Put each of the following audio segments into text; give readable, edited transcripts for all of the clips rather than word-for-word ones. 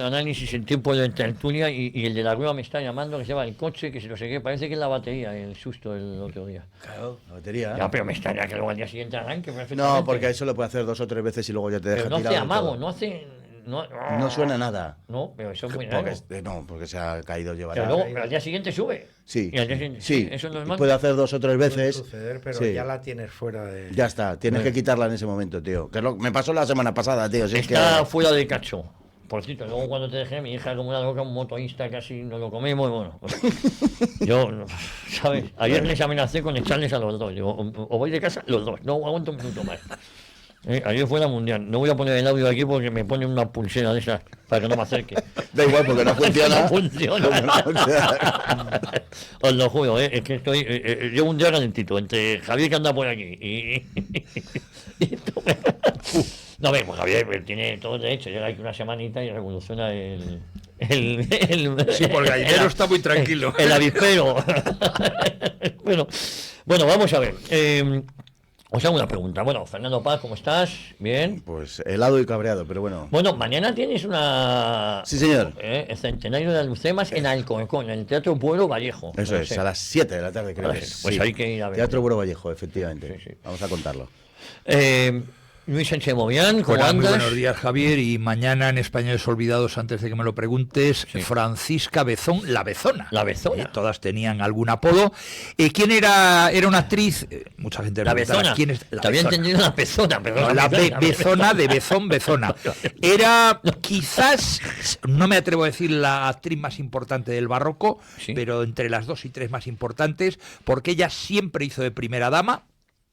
análisis en tiempo de tertulia y el de la rueda me está llamando que se va el coche, que se lo sé qué, parece que es la batería, el susto el otro día. Claro, la batería. Ya, pero me extraña que luego al día siguiente arranque perfectamente. No, porque eso lo puede hacer 2 o 3 veces y luego ya te deja Pero no tirado hace del todo. amago, no hace... No suena nada. No, pero eso es muy raro. No, porque se ha caído llevar. Pero al día siguiente sube. Sí, Y al día siguiente, sí. Eso es normal. Puede hacer 2 o 3 Puede veces. suceder, pero Sí. ya la tienes fuera de... Ya está, tienes que quitarla en ese momento, tío. Que es lo me pasó la semana pasada, tío. Si es Está que... fuera de cacho. Por cierto, luego cuando te dejé, mi hija como una loca, un motoísta, casi no lo comemos, y bueno. Yo, ¿sabes? Ayer les amenacé con echarles a los dos. Digo, o voy de casa, los dos. No aguanto un minuto más. Ayer fue la mundial. No voy a poner el audio aquí porque me ponen una pulsera de esas para que no me acerque. Da igual, porque no funciona. No funciona. Os lo juro, es que estoy. Llevo un día calentito entre Javier que anda por aquí y esto me... No, pues Javier tiene todo el derecho. Llega aquí una semanita y revoluciona el sí, porque el gallinero está muy tranquilo. El avispero. Bueno, vamos a ver. Os hago una pregunta. Bueno, Fernando Paz, ¿cómo estás? ¿Bien? Pues helado y cabreado, pero bueno. Bueno, mañana tienes una... Sí, señor. El centenario de Alhucemas en Alcorcón, en el Teatro Pueblo Vallejo. Eso es, a las 7 de la tarde, creo que es. Pues hay que ir a ver. Teatro Pueblo Vallejo, efectivamente. Sí. Vamos a contarlo. Luis Sánchez Movián, ¿cómo Muy andas? buenos días, Javier. Y mañana en Españoles Olvidados, antes de que me lo preguntes, Francisca Bezón, la Bezona. La Bezona. Todas tenían algún apodo. ¿Quién era? Era una actriz. Mucha gente La preguntará, Bezona. ¿quién es? Te había entendido la Pezona, pero no, la Bezona de Bezón, Bezona. Era quizás, no me atrevo a decir la actriz más importante del barroco, pero entre las 2 y 3 más importantes, porque ella siempre hizo de primera dama.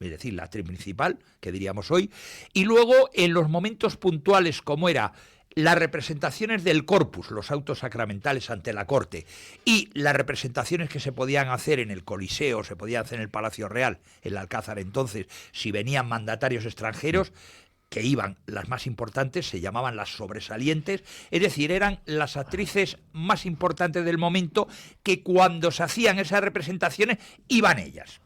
Es decir, la actriz principal, que diríamos hoy, y luego en los momentos puntuales como era las representaciones del corpus, los autos sacramentales ante la corte, y las representaciones que se podían hacer en el Coliseo, se podían hacer en el Palacio Real, en el Alcázar entonces, si venían mandatarios extranjeros, que iban, las más importantes, se llamaban las sobresalientes, es decir, eran las actrices más importantes del momento que cuando se hacían esas representaciones iban ellas.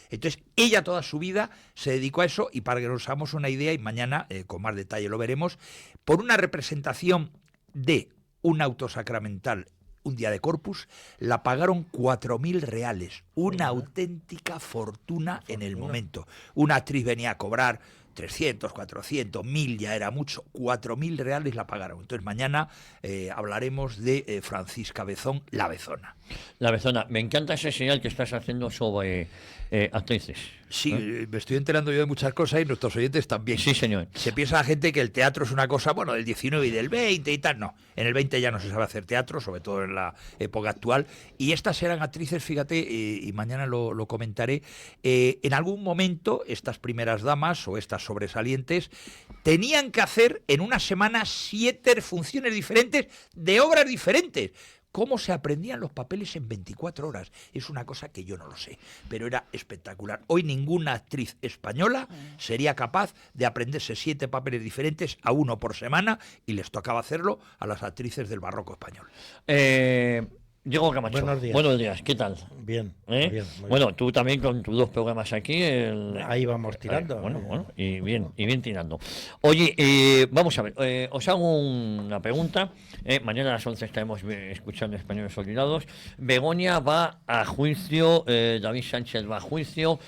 Entonces, ella toda su vida se dedicó a eso, y para que nos hagamos una idea, y mañana con más detalle lo veremos, por una representación de un auto sacramental, un día de Corpus, la pagaron 4.000 reales, una auténtica fortuna en el momento. Una actriz venía a cobrar 300, 400, 1.000 ya era mucho, 4.000 reales la pagaron. Entonces mañana hablaremos de Francisca Bezón, la Bezona. La Bezona, me encanta ese señal que estás haciendo sobre actrices. Sí, me estoy enterando yo de muchas cosas y nuestros oyentes también. Sí, señor. Se piensa la gente que el teatro es una cosa, bueno, del 19 y del 20 y tal. No, en el 20 ya no se sabe hacer teatro, sobre todo en la época actual. Y estas eran actrices, fíjate, y mañana lo comentaré, en algún momento estas primeras damas o estas sobresalientes tenían que hacer en una semana 7 funciones diferentes de obras diferentes. ¿Cómo se aprendían los papeles en 24 horas? Es una cosa que yo no lo sé, pero era espectacular. Hoy ninguna actriz española sería capaz de aprenderse 7 papeles diferentes a uno por semana, y les tocaba hacerlo a las actrices del barroco español. Diego Camacho. Buenos días, ¿qué tal? Bien, bien. Bueno, tú también con tus 2 programas aquí. Ahí vamos tirando. Bueno, y bien tirando. Oye, vamos a ver, os hago una pregunta. Mañana a las 11 estaremos escuchando Españoles Olvidados. Begoña va a juicio, David Sánchez va a juicio.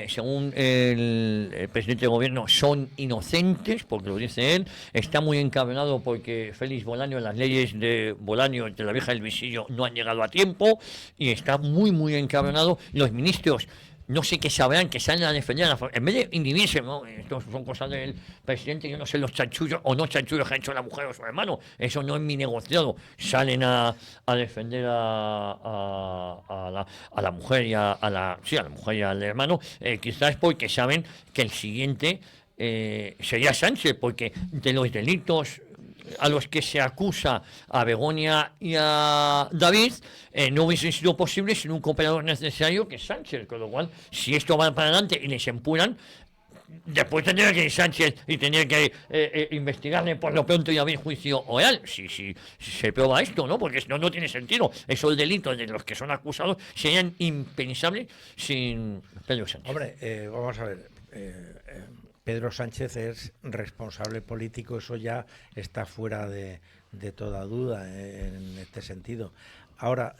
Según el presidente de gobierno, son inocentes, porque lo dice él. Está muy encabronado porque Félix Bolaño, las leyes de Bolaño entre la vieja y el visillo no han llegado a tiempo, y está muy encabronado. Los ministros, no sé qué sabrán, que salen a defender en vez de inhibirse, ¿no? Esto son cosas del presidente, yo no sé los chanchullos o no chanchullos que ha hecho la mujer o su hermano, eso no es mi negociado. Salen a defender a la mujer y a la mujer y al hermano, quizás porque saben que el siguiente sería Sánchez, porque de los delitos a los que se acusa a Begoña y a David, no hubiese sido posible sin un cooperador necesario que es Sánchez, con lo cual, si esto va para adelante y les empujan, después tendría que ir Sánchez y tendría que investigarle por lo pronto y abrir juicio oral, si se prueba esto, ¿no? Porque si no, no tiene sentido. Esos delitos de los que son acusados serían impensables sin Pedro Sánchez. Hombre, vamos a ver, Pedro Sánchez es responsable político, eso ya está fuera de de toda duda en este sentido. Ahora,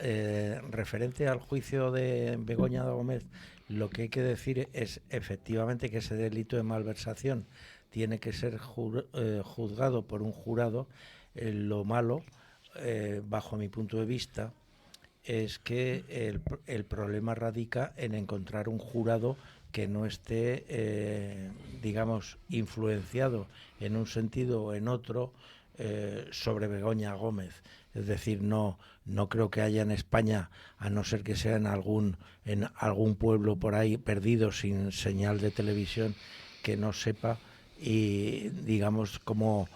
referente al juicio de Begoña Gómez, lo que hay que decir es efectivamente que ese delito de malversación tiene que ser juzgado por un jurado. Lo malo, bajo mi punto de vista, es que el problema radica en encontrar un jurado que no esté, digamos, influenciado en un sentido o en otro sobre Begoña Gómez. Es decir, no creo que haya en España, a no ser que sea en algún pueblo por ahí perdido sin señal de televisión, que no sepa y digamos cómo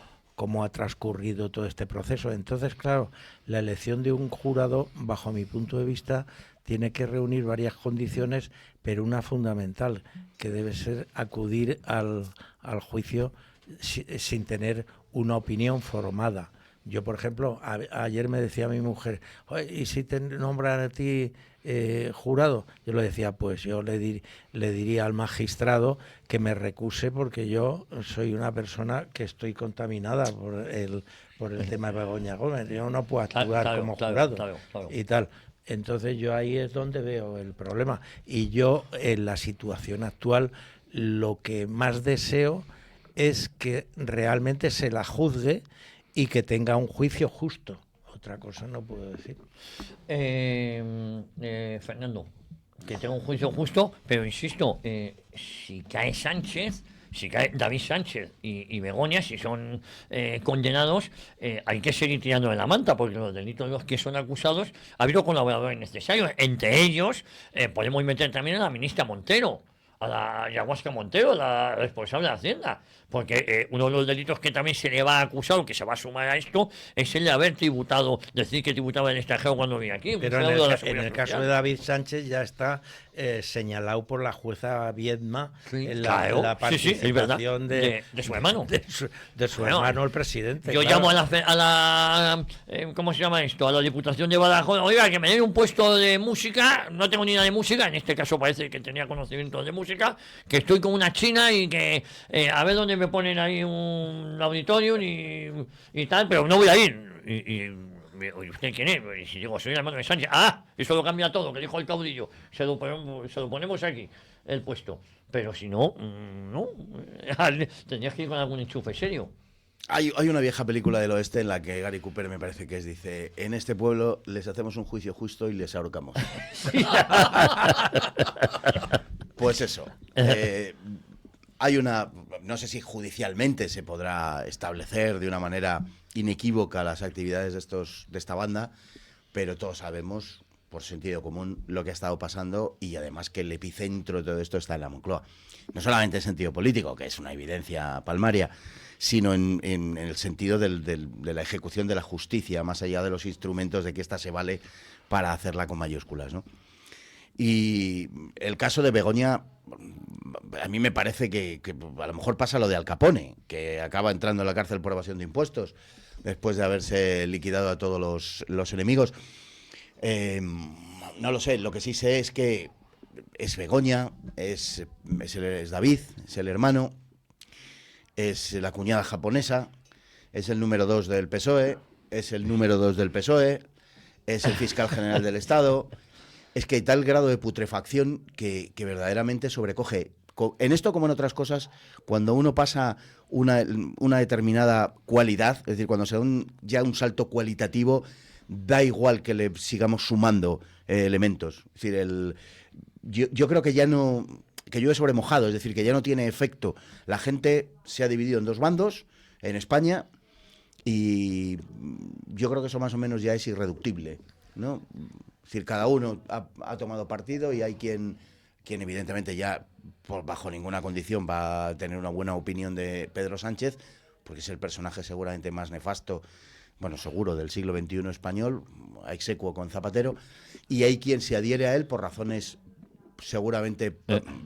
ha transcurrido todo este proceso. Entonces, claro, la elección de un jurado, bajo mi punto de vista, tiene que reunir varias condiciones, pero una fundamental, que debe ser acudir al juicio sin tener una opinión formada. Yo, por ejemplo, ayer me decía mi mujer, ¿y si te nombran a ti jurado? Yo le decía, pues yo le diría al magistrado que me recuse, porque yo soy una persona que estoy contaminada por el tema de Begoña Gómez. Yo no puedo actuar como jurado y tal. Entonces yo ahí es donde veo el problema. Y yo, en la situación actual, lo que más deseo es que realmente se la juzgue y que tenga un juicio justo. Otra cosa no puedo decir. Fernando, que tenga un juicio justo, pero insisto, si cae Sánchez, si cae David Sánchez y Begoña, si son condenados, hay que seguir tirando de la manta, porque los delitos de los que son acusados ha habido colaboradores necesarios. Entre ellos podemos meter también a la ministra Montero, a la Yaguasca Montero, la responsable de Hacienda, porque uno de los delitos que también se le va a acusar, o que se va a sumar a esto, es el de haber tributado, decir que tributaba en el extranjero cuando vine aquí. Pero en el caso de David Sánchez ya está señalado por la jueza Viedma, sí, en claro, la participación de su hermano. De su hermano, el presidente. Yo llamo a la ¿cómo se llama esto? A la Diputación de Badajoz, oiga, que me den un puesto de música, no tengo ni idea de música, en este caso parece que tenía conocimiento de música, que estoy con una china y que a ver dónde me ponen ahí un auditorium y tal, pero no voy a ir. ¿Y usted quién es? Y si digo, soy el hermano de Sánchez. ¡Ah! Eso lo cambia todo, que dijo el caudillo. Se lo ponemos aquí, el puesto. Pero si no, no. Tendrías que ir con algún enchufe serio. Hay una vieja película del oeste en la que Gary Cooper, me parece que dice, en este pueblo les hacemos un juicio justo y les ahorcamos. Pues eso. Hay no sé si judicialmente se podrá establecer de una manera inequívoca las actividades de esta banda, pero todos sabemos, por sentido común, lo que ha estado pasando, y además que el epicentro de todo esto está en la Moncloa. No solamente en sentido político, que es una evidencia palmaria, sino en el sentido de la ejecución de la justicia, más allá de los instrumentos de que ésta se vale para hacerla con mayúsculas, ¿no? Y el caso de Begoña, a mí me parece que a lo mejor pasa lo de Al Capone, que acaba entrando en la cárcel por evasión de impuestos después de haberse liquidado a todos los enemigos. No lo sé, lo que sí sé es que es Begoña, es David, es el hermano, es la cuñada japonesa, es el número 2 del PSOE, es el número 2 del PSOE, es el fiscal general del Estado. Es que hay tal grado de putrefacción que verdaderamente sobrecoge. En esto, como en otras cosas, cuando uno pasa una determinada cualidad, es decir, cuando se da ya un salto cualitativo, da igual que le sigamos sumando elementos. Es decir, yo creo que ya no, que llueve sobre mojado, es decir, que ya no tiene efecto. La gente se ha dividido en dos bandos en España y yo creo que eso más o menos ya es irreductible, ¿no? Es decir, cada uno ha tomado partido y hay quien evidentemente ya bajo ninguna condición va a tener una buena opinión de Pedro Sánchez, porque es el personaje seguramente más nefasto, bueno, seguro, del siglo XXI español, execuo con Zapatero, y hay quien se adhiere a él por razones seguramente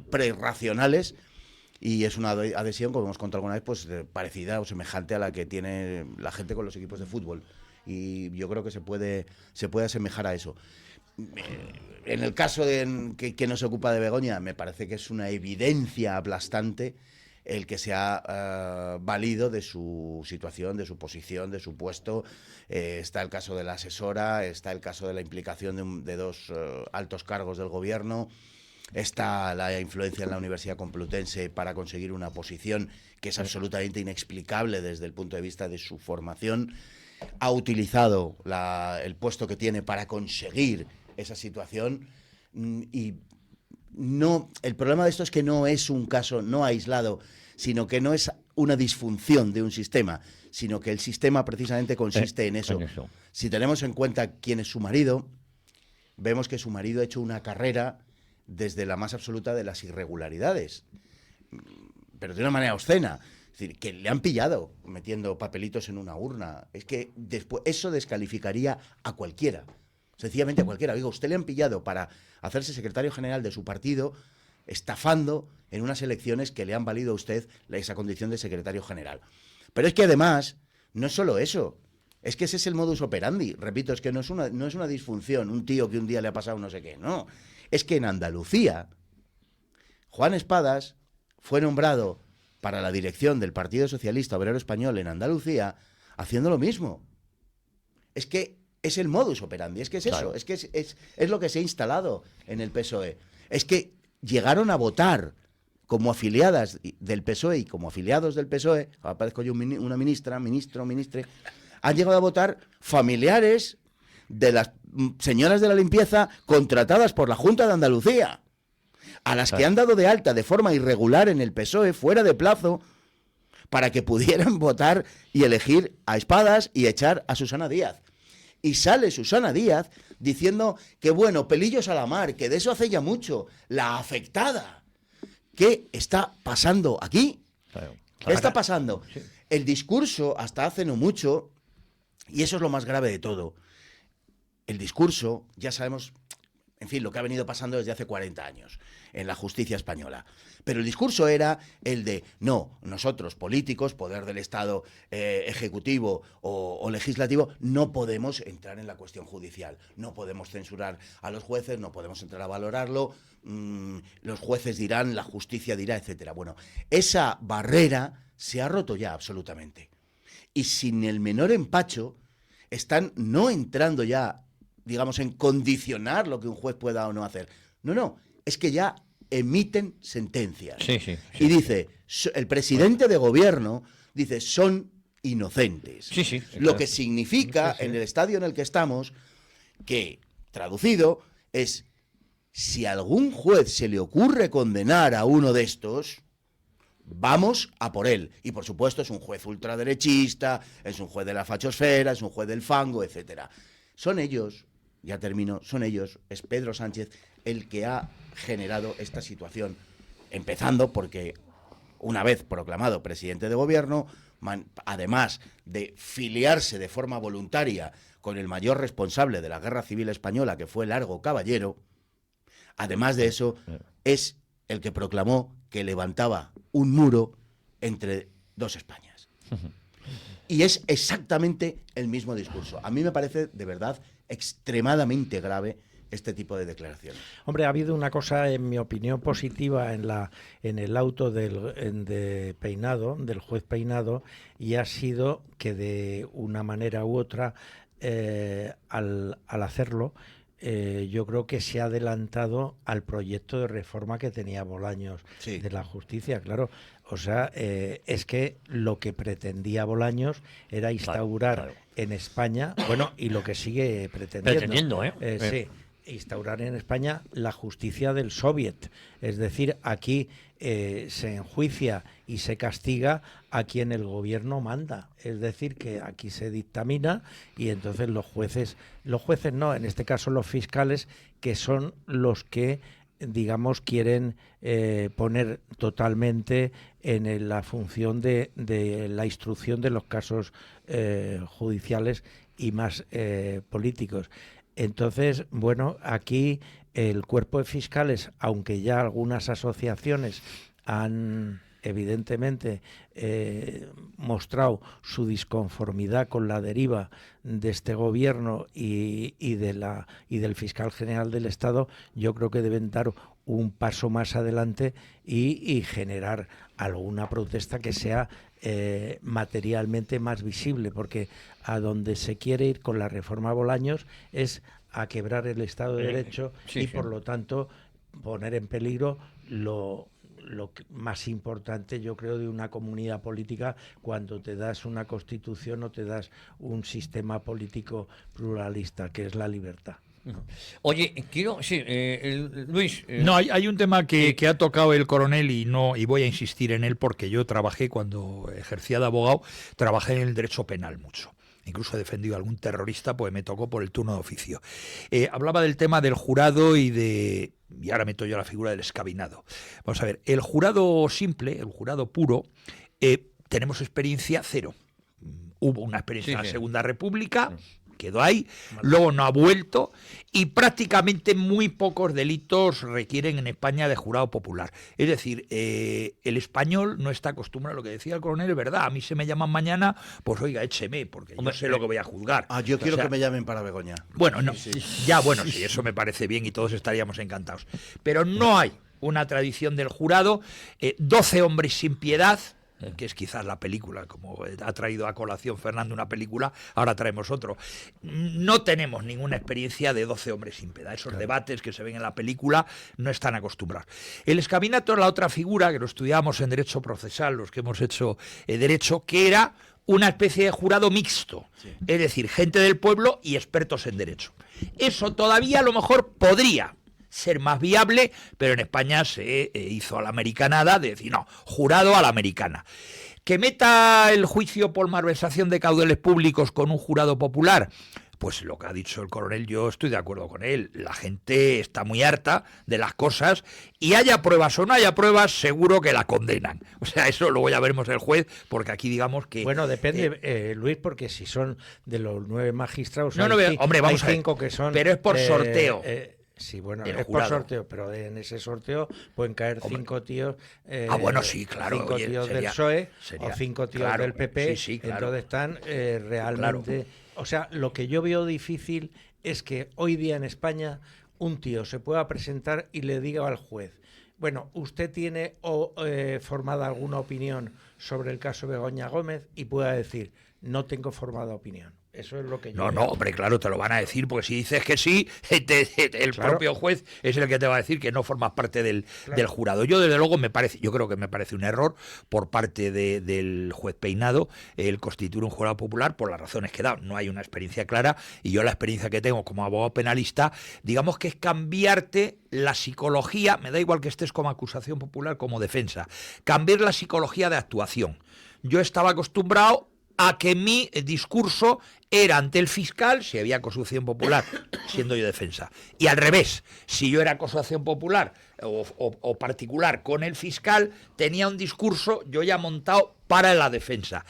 prerracionales, y es una adhesión, como hemos contado alguna vez, pues parecida o semejante a la que tiene la gente con los equipos de fútbol, y yo creo que se puede asemejar a eso. En el caso que nos ocupa de Begoña, me parece que es una evidencia aplastante el que se ha valido de su situación, de su posición, de su puesto. Está el caso de la asesora, está el caso de la implicación de dos altos cargos del gobierno, está la influencia en la Universidad Complutense para conseguir una posición que es absolutamente inexplicable desde el punto de vista de su formación. Ha utilizado el puesto que tiene para conseguir esa situación y no, el problema de esto es que no es un caso no aislado, sino que no es una disfunción de un sistema, sino que el sistema precisamente consiste en eso. Si tenemos en cuenta quién es su marido, vemos que su marido ha hecho una carrera desde la más absoluta de las irregularidades, pero de una manera obscena. Es decir, que le han pillado metiendo papelitos en una urna. Es que después eso descalificaría a cualquiera. Sencillamente a cualquiera. Digo, usted le han pillado para hacerse secretario general de su partido, estafando en unas elecciones que le han valido a usted esa condición de secretario general. Pero es que además, no es solo eso. Es que ese es el modus operandi. Repito, es que no es una disfunción, un tío que un día le ha pasado no sé qué. No. Es que en Andalucía, Juan Espadas fue nombrado para la dirección del Partido Socialista Obrero Español en Andalucía, haciendo lo mismo. Es que es el modus operandi, es que es Claro. eso, es que es lo que se ha instalado en el PSOE. Es que llegaron a votar como afiliadas del PSOE y como afiliados del PSOE, aparezco yo una ministra, ministre, han llegado a votar familiares de las señoras de la limpieza contratadas por la Junta de Andalucía, a las que han dado de alta de forma irregular en el PSOE, fuera de plazo, para que pudieran votar y elegir a Espadas y echar a Susana Díaz. Y sale Susana Díaz diciendo que, bueno, pelillos a la mar, que de eso hace ya mucho, la afectada. ¿Qué está pasando aquí? Claro. ¿Qué está pasando? Sí. El discurso, hasta hace no mucho, y eso es lo más grave de todo, el discurso, ya sabemos, en fin, lo que ha venido pasando desde hace 40 años en la justicia española. Pero el discurso era el de, no, nosotros, políticos, poder del Estado ejecutivo o legislativo, no podemos entrar en la cuestión judicial, no podemos censurar a los jueces, no podemos entrar a valorarlo, los jueces dirán, la justicia dirá, etcétera. Bueno, esa barrera se ha roto ya absolutamente. Y sin el menor empacho, están no entrando ya, digamos, en condicionar lo que un juez pueda o no hacer. No, es que ya emiten sentencias. Sí. Y dice, el presidente de gobierno dice, son inocentes. Sí. Lo que significa, en el estadio en el que estamos, que, traducido, es, si a algún juez se le ocurre condenar a uno de estos, vamos a por él. Y por supuesto es un juez ultraderechista, es un juez de la fachosfera, es un juez del fango, etcétera. Son ellos, ya termino, es Pedro Sánchez el que ha generado esta situación, empezando porque una vez proclamado presidente de gobierno, además de filiarse de forma voluntaria con el mayor responsable de la Guerra Civil Española, que fue Largo Caballero, además de eso, es el que proclamó que levantaba un muro entre dos Españas. Y es exactamente el mismo discurso. A mí me parece, de verdad, extremadamente grave este tipo de declaraciones. Hombre, ha habido una cosa, en mi opinión, positiva en el auto de Peinado, del juez Peinado, y ha sido que de una manera u otra, al hacerlo, yo creo que se ha adelantado al proyecto de reforma que tenía Bolaños de la justicia, claro. O sea, es que lo que pretendía Bolaños era instaurar en España, bueno, y lo que sigue pretendiendo, sí, instaurar en España la justicia del soviet. Es decir, aquí se enjuicia y se castiga a quien el gobierno manda. Es decir, que aquí se dictamina y entonces los jueces no, en este caso los fiscales, que son los que, digamos, quieren poner totalmente en la función de la instrucción de los casos judiciales y más políticos. Entonces, bueno, aquí el cuerpo de fiscales, aunque ya algunas asociaciones han evidentemente mostrado su disconformidad con la deriva de este gobierno y del fiscal general del Estado, yo creo que deben dar un paso más adelante y generar alguna protesta que sea materialmente más visible, porque a donde se quiere ir con la reforma Bolaños es a quebrar el Estado de Derecho y por lo tanto poner en peligro lo más importante, yo creo, de una comunidad política cuando te das una constitución o te das un sistema político pluralista, que es la libertad. Oye, quiero, Luis. No, hay un tema que ha tocado el coronel y voy a insistir en él porque yo trabajé, cuando ejercía de abogado, trabajé en el derecho penal mucho. Incluso he defendido a algún terrorista, pues me tocó por el turno de oficio. Hablaba del tema del jurado y ahora meto yo la figura del escabinado. Vamos a ver, el jurado simple, el jurado puro, tenemos experiencia cero. Hubo una experiencia en la Segunda República, quedó ahí, luego no ha vuelto y prácticamente muy pocos delitos requieren en España de jurado popular. Es decir, el español no está acostumbrado a lo que decía el coronel, es verdad, a mí se me llaman mañana, pues oiga, écheme, porque yo sé lo que voy a juzgar. Yo quiero que me llamen para Begoña. Bueno, no, sí. Sí, eso me parece bien y todos estaríamos encantados. Pero no hay una tradición del jurado, 12 hombres sin piedad, que es quizás la película, como ha traído a colación Fernando una película, ahora traemos otro. No tenemos ninguna experiencia de 12 hombres sin piedad. Esos debates que se ven en la película no están acostumbrados. El escabinato es la otra figura que lo estudiamos en Derecho Procesal, los que hemos hecho Derecho, que era una especie de jurado mixto, es decir, gente del pueblo y expertos en Derecho. Eso todavía a lo mejor podría ser más viable, pero en España se hizo a la americanada de decir, no, jurado a la americana. Que meta el juicio por malversación de caudales públicos con un jurado popular, pues lo que ha dicho el coronel, yo estoy de acuerdo con él. La gente está muy harta de las cosas y haya pruebas o no haya pruebas, seguro que la condenan. O sea, eso luego ya veremos el juez, porque aquí digamos que... Bueno, depende, Luis, porque si son de los 9 magistrados, hombre, vamos hay 5 que son... Pero es por sorteo. Sí, bueno, es por sorteo, pero en ese sorteo pueden caer 5 tíos. Bueno, sí, claro. 5 tíos del PSOE o 5 tíos del PP. Sí, claro. Entonces están realmente. Claro. O sea, lo que yo veo difícil es que hoy día en España un tío se pueda presentar y le diga al juez: bueno, usted tiene formada alguna opinión sobre el caso Begoña Gómez, y pueda decir: no tengo formada opinión. Eso es lo que yo... No, hombre, claro, te lo van a decir, porque si dices que sí, el propio juez es el que te va a decir que no formas parte del jurado. Yo, desde luego, yo creo que me parece un error por parte del juez Peinado el constituir un jurado popular por las razones que da. No hay una experiencia clara, y yo la experiencia que tengo como abogado penalista, digamos que es cambiarte la psicología, me da igual que estés como acusación popular como defensa, cambiar la psicología de actuación. Yo estaba acostumbrado a que mi discurso era ante el fiscal, si había acusación popular, siendo yo defensa. Y al revés, si yo era acusación popular o particular con el fiscal, tenía un discurso yo ya montado para la defensa.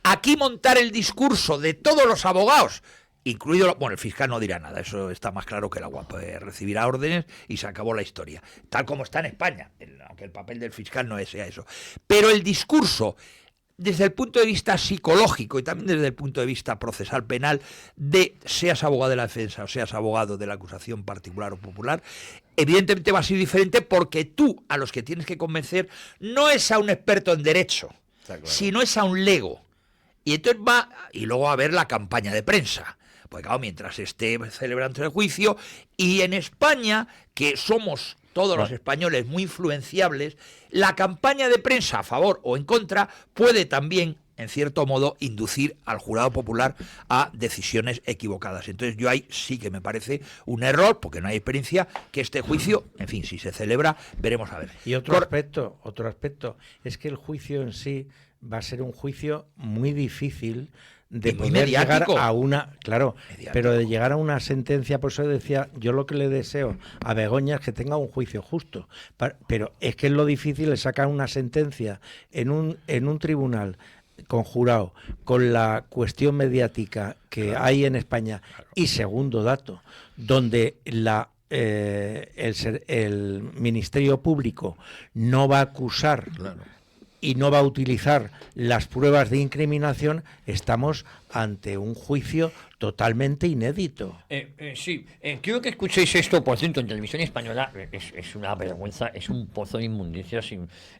Aquí montar el discurso de todos los abogados, incluido, el fiscal no dirá nada, eso está más claro que el agua, pues recibirá órdenes y se acabó la historia, tal como está en España, aunque el papel del fiscal no sea eso. Pero el discurso, desde el punto de vista psicológico y también desde el punto de vista procesal penal, seas abogado de la defensa o seas abogado de la acusación particular o popular, evidentemente va a ser diferente, porque tú a los que tienes que convencer no es a un experto en derecho, sino es a un lego. Y entonces y luego a ver la campaña de prensa. Pues claro, mientras esté celebrando el juicio, y en España, que somos todos los españoles muy influenciables, la campaña de prensa a favor o en contra puede también, en cierto modo, inducir al jurado popular a decisiones equivocadas. Entonces yo ahí sí que me parece un error, porque no hay experiencia, que este juicio, en fin, si se celebra, veremos a ver. Y otro aspecto es que el juicio en sí va a ser un juicio muy difícil de poder llegar a una, pero de llegar a una sentencia. Por eso decía, yo lo que le deseo a Begoña es que tenga un juicio justo, pero es que lo difícil es sacar una sentencia en un tribunal conjurado, con la cuestión mediática que hay en España, y segundo dato, donde el Ministerio Público no va a acusar y no va a utilizar las pruebas de incriminación. Estamos ante un juicio totalmente inédito. Sí, quiero que escuchéis esto, por cierto, en televisión española es una vergüenza, es un pozo de inmundicia.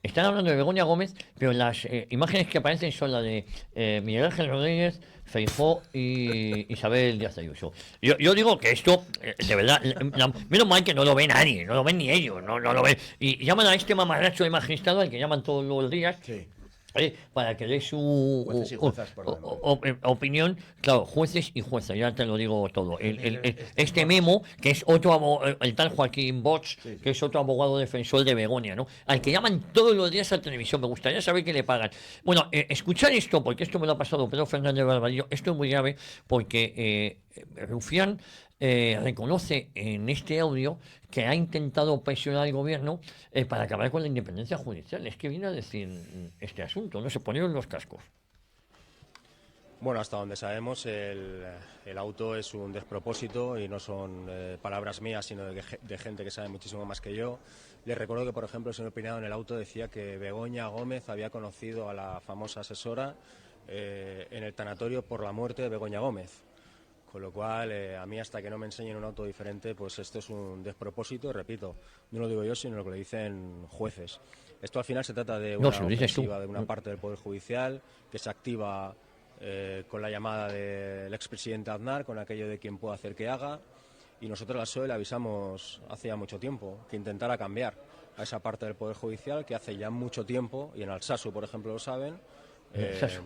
Están hablando de Begoña Gómez, pero las imágenes que aparecen son las de Miguel Ángel Rodríguez, Feijóo y Isabel Díaz Ayuso. Yo digo que esto, de verdad, menos mal que no lo ve nadie, no lo ven ni ellos, no lo ven. Y llaman a este mamarracho de magistrado al que llaman todos los días. Sí. Para que dé su Jueces y juezas, por lo menos. opinión, claro, jueces y juezas, ya te lo digo todo. Este Memo, que es otro el tal Joaquín Bosch, que es otro abogado defensor de Begoña, ¿no? Al que llaman todos los días a televisión, me gustaría saber qué le pagan. Bueno, escuchar esto, porque esto me lo ha pasado Pedro Fernández Barbadillo, esto es muy grave, porque Rufián reconoce en este audio que ha intentado presionar al gobierno para acabar con la independencia judicial. Es que viene a decir este asunto, no se ponieron los cascos. Bueno, hasta donde sabemos, el auto es un despropósito y no son palabras mías, sino de gente que sabe muchísimo más que yo. Les recuerdo que, por ejemplo, el señor Pinedo en el auto decía que Begoña Gómez había conocido a la famosa asesora en el tanatorio por la muerte de Begoña Gómez. Con lo cual, a mí hasta que no me enseñen un auto diferente, pues esto es un despropósito, y repito, no lo digo yo, sino lo que le dicen jueces. Esto al final se trata de una ofensiva de una parte del Poder Judicial que se activa con la llamada del expresidente Aznar, con aquello de quien puede hacer que haga, y nosotros a la SOE le avisamos hace ya mucho tiempo que intentara cambiar a esa parte del Poder Judicial que hace ya mucho tiempo, y en Alsasu, por ejemplo, lo saben,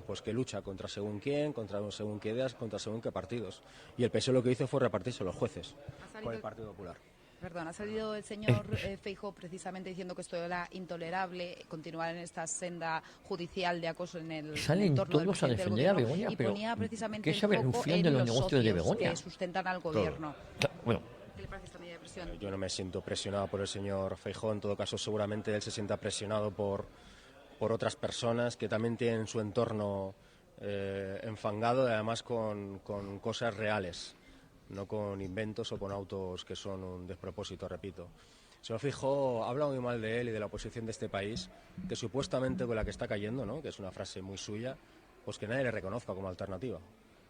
pues que lucha contra según quién, contra según qué ideas, contra según qué partidos. Y el PSOE lo que hizo fue repartirse los jueces con el Partido Popular. Perdón, ha salido el señor Feijóo precisamente diciendo que esto era intolerable, continuar en esta senda judicial de acoso en el Salen entorno todos a defender a Begoña, y pero ponía precisamente ¿qué sabe el foco Rufián en de los los negocios de socios Begoña? que sustentan al gobierno. Bueno, ¿Qué le parece esta medida de presión? Yo no me siento presionado por el señor Feijóo, en todo caso seguramente él se sienta presionado por otras personas que también tienen su entorno enfangado, y además con cosas reales, no con inventos o con autos que son un despropósito, repito. El señor Feijóo habla muy mal de él y de la oposición de este país, que supuestamente con la que está cayendo, ¿no?, que es una frase muy suya, pues que nadie le reconozca como alternativa,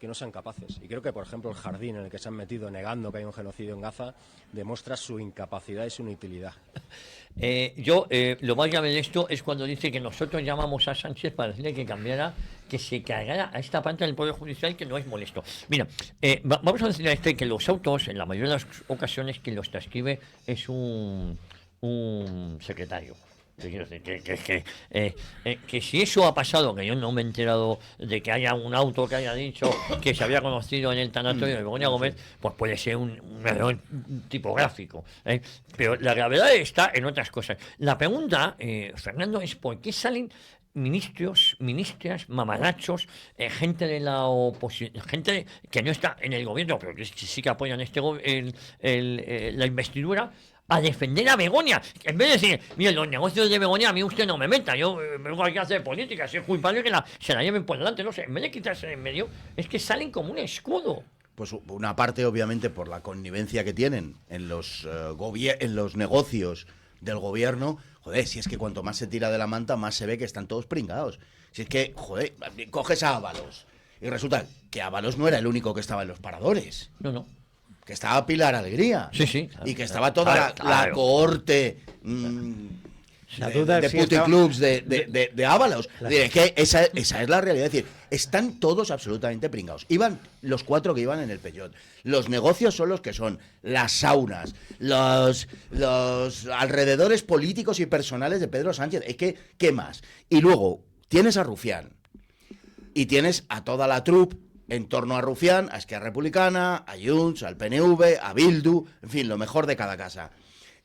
que no sean capaces. Y creo que, por ejemplo, el jardín en el que se han metido negando que hay un genocidio en Gaza demuestra su incapacidad y su inutilidad. Lo más grave de esto es cuando dice que nosotros llamamos a Sánchez para decirle que cambiara, que se cargara a esta parte del Poder Judicial, que no es molesto. Mira, vamos a decirle a este que los autos, en la mayoría de las ocasiones, que los transcribe es un secretario. Te quiero decir que si eso ha pasado, que yo no me he enterado de que haya un auto que haya dicho que se había conocido en el tanatorio de Begoña Gómez, pues puede ser un error tipográfico, ¿eh? Pero la gravedad está en otras cosas. La pregunta, Fernando, es ¿por qué salen ministros, ministras, mamarachos, gente de la oposición, gente que no está en el gobierno, pero que sí que apoyan la investidura, a defender a Begoña? En vez de decir, mire, los negocios de Begoña a mí usted no me meta, yo vengo aquí a hacer política, si es culpable que se la lleven por delante, no sé, en vez de quitarse en medio, es que salen como un escudo. Pues una parte, obviamente, por la connivencia que tienen en los negocios del gobierno. Joder, si es que cuanto más se tira de la manta, más se ve que están todos pringados. Si es que, joder, coges a Ábalos y resulta que Ábalos no era el único que estaba en los paradores. No. Que estaba Pilar Alegría. Sí. Y que estaba toda la cohorte de puticlubs de Ábalos. Es que esa es la realidad. Es decir, están todos absolutamente pringados. Iban los 4 que iban en el Peugeot. Los negocios son los que son. Las saunas, los alrededores políticos y personales de Pedro Sánchez. Es que, ¿qué más? Y luego, tienes a Rufián. Y tienes a toda la troupe en torno a Rufián, a Esquerra Republicana, a Junts, al PNV, a Bildu, en fin, lo mejor de cada casa.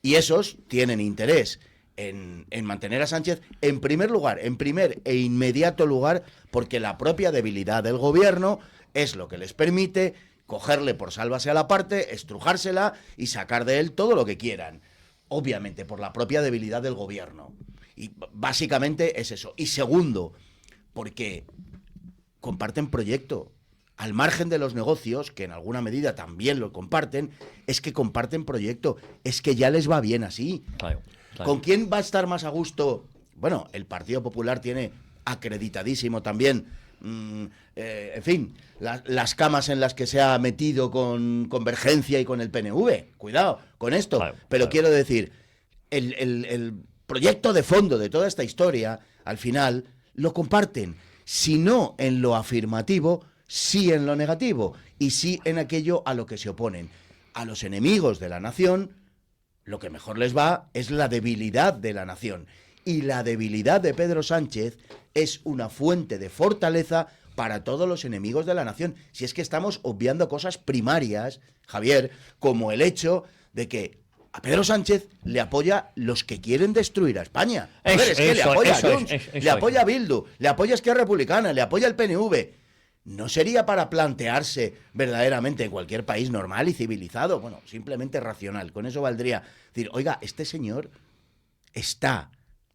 Y esos tienen interés en mantener a Sánchez en primer lugar, en primer e inmediato lugar, porque la propia debilidad del gobierno es lo que les permite cogerle por sálvase a la parte, estrujársela y sacar de él todo lo que quieran. Obviamente, por la propia debilidad del gobierno. Y básicamente es eso. Y segundo, porque comparten proyecto. Al margen de los negocios, que en alguna medida también lo comparten, es que comparten proyecto. Es que ya les va bien así. Claro. ¿Con quién va a estar más a gusto? Bueno, el Partido Popular tiene acreditadísimo también en fin, las camas en las que se ha metido con Convergencia y con el PNV. Cuidado con esto. Claro, pero claro. quiero decir, el proyecto de fondo de toda esta historia, al final, lo comparten. Si no en lo afirmativo, sí en lo negativo. Y sí en aquello a lo que se oponen. A los enemigos de la nación, lo que mejor les va es la debilidad de la nación. Y la debilidad de Pedro Sánchez es una fuente de fortaleza para todos los enemigos de la nación. Si es que estamos obviando cosas primarias, Javier, como el hecho de que a Pedro Sánchez le apoya los que quieren destruir a España. A ver, es que le apoya a Junts, le apoya a Bildu, le apoya a Esquerra Republicana, le apoya al PNV. ¿No sería para plantearse verdaderamente en cualquier país normal y civilizado? Bueno, simplemente racional. Con eso valdría decir, oiga, este señor está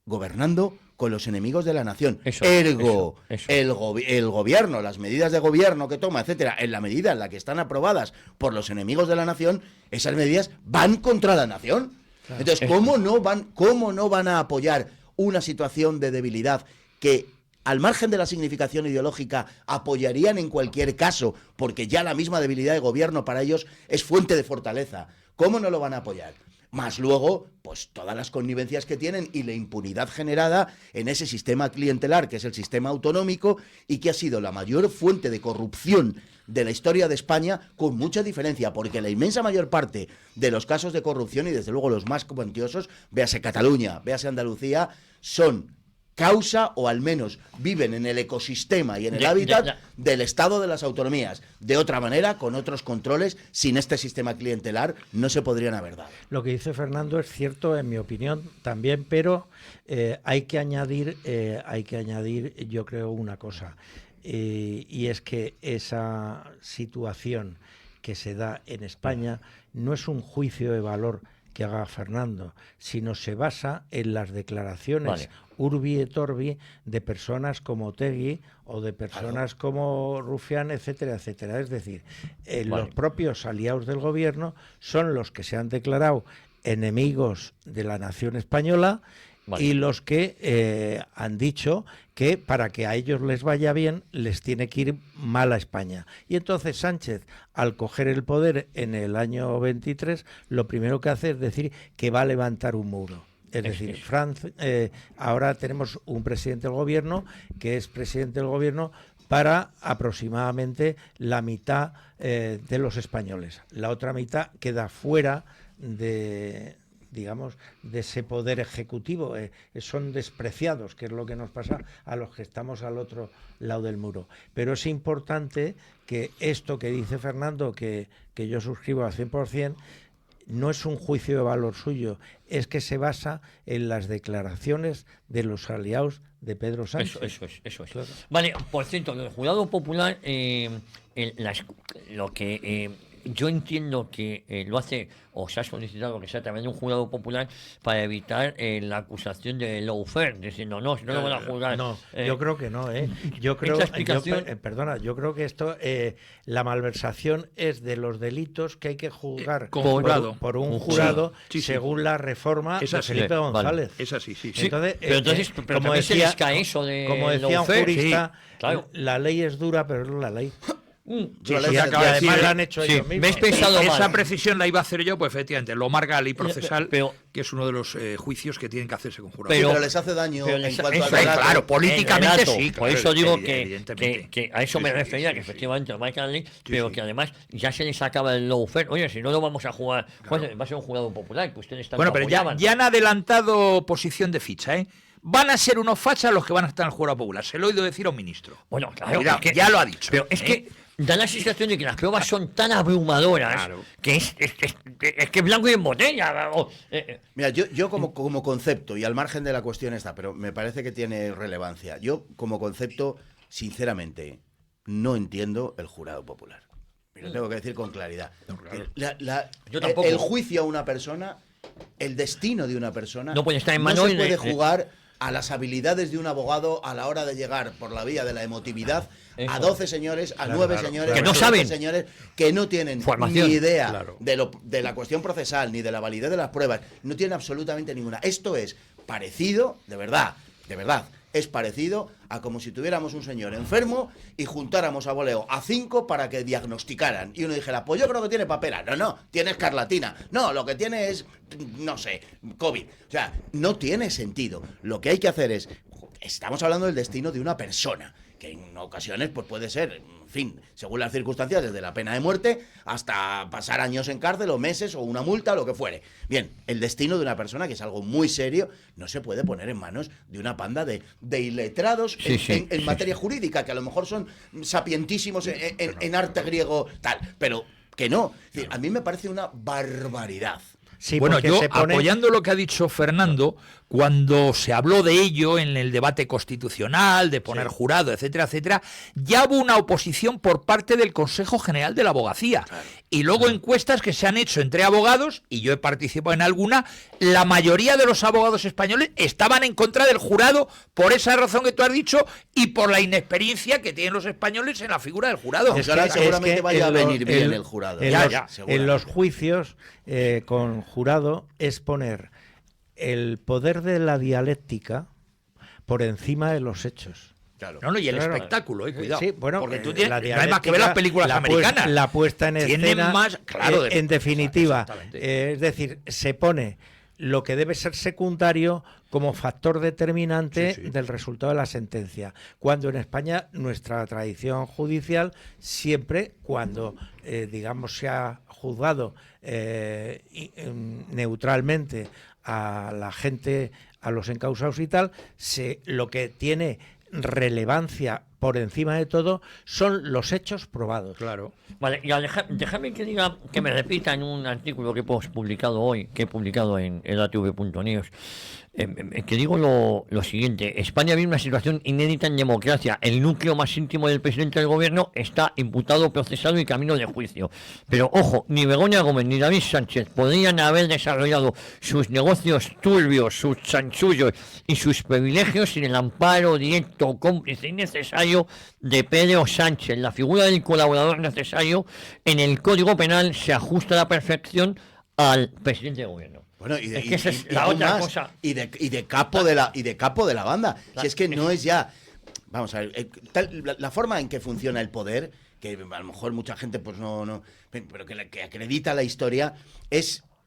gobernando con los enemigos de la nación. Ergo, el gobierno, las medidas de gobierno que toma, etcétera, en la medida en la que están aprobadas por los enemigos de la nación, esas medidas van contra la nación. Claro. Entonces, ¿cómo no van a apoyar una situación de debilidad que, al margen de la significación ideológica, apoyarían en cualquier caso, porque ya la misma debilidad de gobierno para ellos es fuente de fortaleza? ¿Cómo no lo van a apoyar? Más luego, pues todas las connivencias que tienen y la impunidad generada en ese sistema clientelar, que es el sistema autonómico, y que ha sido la mayor fuente de corrupción de la historia de España, con mucha diferencia, porque la inmensa mayor parte de los casos de corrupción, y desde luego los más cuantiosos, véase Cataluña, véase Andalucía, son causa, o al menos viven en el ecosistema y en el hábitat del Estado de las autonomías. De otra manera, con otros controles, sin este sistema clientelar, no se podrían haber dado. Lo que dice Fernando es cierto, en mi opinión, también, pero hay que añadir, yo creo, una cosa, y es que esa situación que se da en España no es un juicio de valor que haga Fernando, sino se basa en las declaraciones urbi et orbi de personas como Otegui o de personas como Rufián, etcétera, etcétera. Es decir, los propios aliados del gobierno son los que se han declarado enemigos de la nación española y los que han dicho que para que a ellos les vaya bien les tiene que ir mal a España. Y entonces Sánchez, al coger el poder en el año 23, lo primero que hace es decir que va a levantar un muro. Es decir, ahora tenemos un presidente del gobierno que es presidente del gobierno para aproximadamente la mitad de los españoles. La otra mitad queda fuera de, digamos, de ese poder ejecutivo. Son despreciados, que es lo que nos pasa a los que estamos al otro lado del muro. Pero es importante que esto que dice Fernando, que yo suscribo al 100%, no es un juicio de valor suyo, es que se basa en las declaraciones de los aliados de Pedro Sánchez. Eso es. Claro. Vale, por cierto, el jurado popular, lo que yo entiendo que lo hace, o se ha solicitado lo que sea también un jurado popular para evitar la acusación de lawfare, diciendo no lo van a juzgar. No, yo creo que no, Yo creo, yo creo que esto, la malversación es de los delitos que hay que juzgar por un jurado, según la reforma de Felipe González. Es así, sí. Entonces, pero como decía un jurista, claro, la ley es dura, pero es la ley. Y además la han hecho ellos mismos. Esa precisión la iba a hacer yo, pues efectivamente, lo marca la ley procesal, que es uno de los juicios que tienen que hacerse con jurado. Pero les hace daño en cuanto a claro, políticamente sí. Por eso digo que a eso me refería, que efectivamente lo marca la ley, pero que además ya se les acaba el lawfare. Oye, si no lo vamos a jugar, va a ser un jurado popular, que ustedes están. Bueno, pero ya han adelantado posición de ficha, Van a ser unos fachas los que van a estar en el jurado popular. Se lo he oído decir a un ministro. Bueno, claro. Mira, ya lo ha dicho. Pero es que da la sensación de que las pruebas son tan abrumadoras que es que blanco y en botella. Mira, yo como concepto, y al margen de la cuestión esta, pero me parece que tiene relevancia, yo como concepto, sinceramente, no entiendo el jurado popular. Y lo tengo que decir con claridad. No, claro. Yo tampoco. El juicio a una persona, el destino de una persona, no puede estar en no se puede jugar a las habilidades de un abogado a la hora de llegar por la vía de la emotividad a 12 señores, a 9 señores, que no saben, señores que no tienen formación, ni idea de la cuestión procesal, ni de la validez de las pruebas, no tienen absolutamente ninguna. Esto es parecido, de verdad, es parecido a como si tuviéramos un señor enfermo y juntáramos a voleo a 5 para que diagnosticaran. Y uno dijera, pues yo creo que tiene papera. No, tiene escarlatina. No, lo que tiene es, no sé, COVID. O sea, no tiene sentido. Lo que hay que hacer es, estamos hablando del destino de una persona, que en ocasiones pues puede ser, en fin, según las circunstancias, desde la pena de muerte hasta pasar años en cárcel o meses o una multa o lo que fuere. Bien, el destino de una persona, que es algo muy serio, no se puede poner en manos de una panda de iletrados en materia jurídica, que a lo mejor son sapientísimos en arte griego, tal, pero que no. Es decir, a mí me parece una barbaridad. Sí, bueno, yo pone... apoyando lo que ha dicho Fernando, cuando se habló de ello en el debate constitucional, de poner jurado, etcétera, etcétera, ya hubo una oposición por parte del Consejo General de la Abogacía. Claro. Y luego encuestas que se han hecho entre abogados, y yo he participado en alguna, la mayoría de los abogados españoles estaban en contra del jurado por esa razón que tú has dicho y por la inexperiencia que tienen los españoles en la figura del jurado. Ahora seguramente vaya a venir bien el jurado. En los juicios con jurado es poner el poder de la dialéctica por encima de los hechos. Claro. No, y el espectáculo, cuidado. Sí, bueno, porque tú tienes, no hay más que ver las películas americanas. La puesta en escena, más, claro, en definitiva, es decir, se pone lo que debe ser secundario como factor determinante del resultado de la sentencia. Cuando en España nuestra tradición judicial siempre, cuando digamos se ha juzgado neutralmente a la gente, a los encausados y tal, lo que tiene relevancia por encima de todo son los hechos probados. Claro. Vale, y déjame que me repita en un artículo que hemos publicado hoy, que he publicado en edatv.news, que digo lo siguiente: España vive una situación inédita en democracia. El núcleo más íntimo del presidente del gobierno está imputado, procesado y camino de juicio. Pero ojo, ni Begoña Gómez ni David Sánchez podrían haber desarrollado sus negocios turbios, sus chanchullos y sus privilegios sin el amparo directo, cómplice y necesario de Pedro Sánchez. La figura del colaborador necesario en el Código Penal se ajusta a la perfección al presidente del gobierno. Bueno, y de capo de la banda. Claro. Si es que no es ya, vamos a ver, la forma en que funciona el poder, que a lo mejor mucha gente pues no pero que acredita la historia,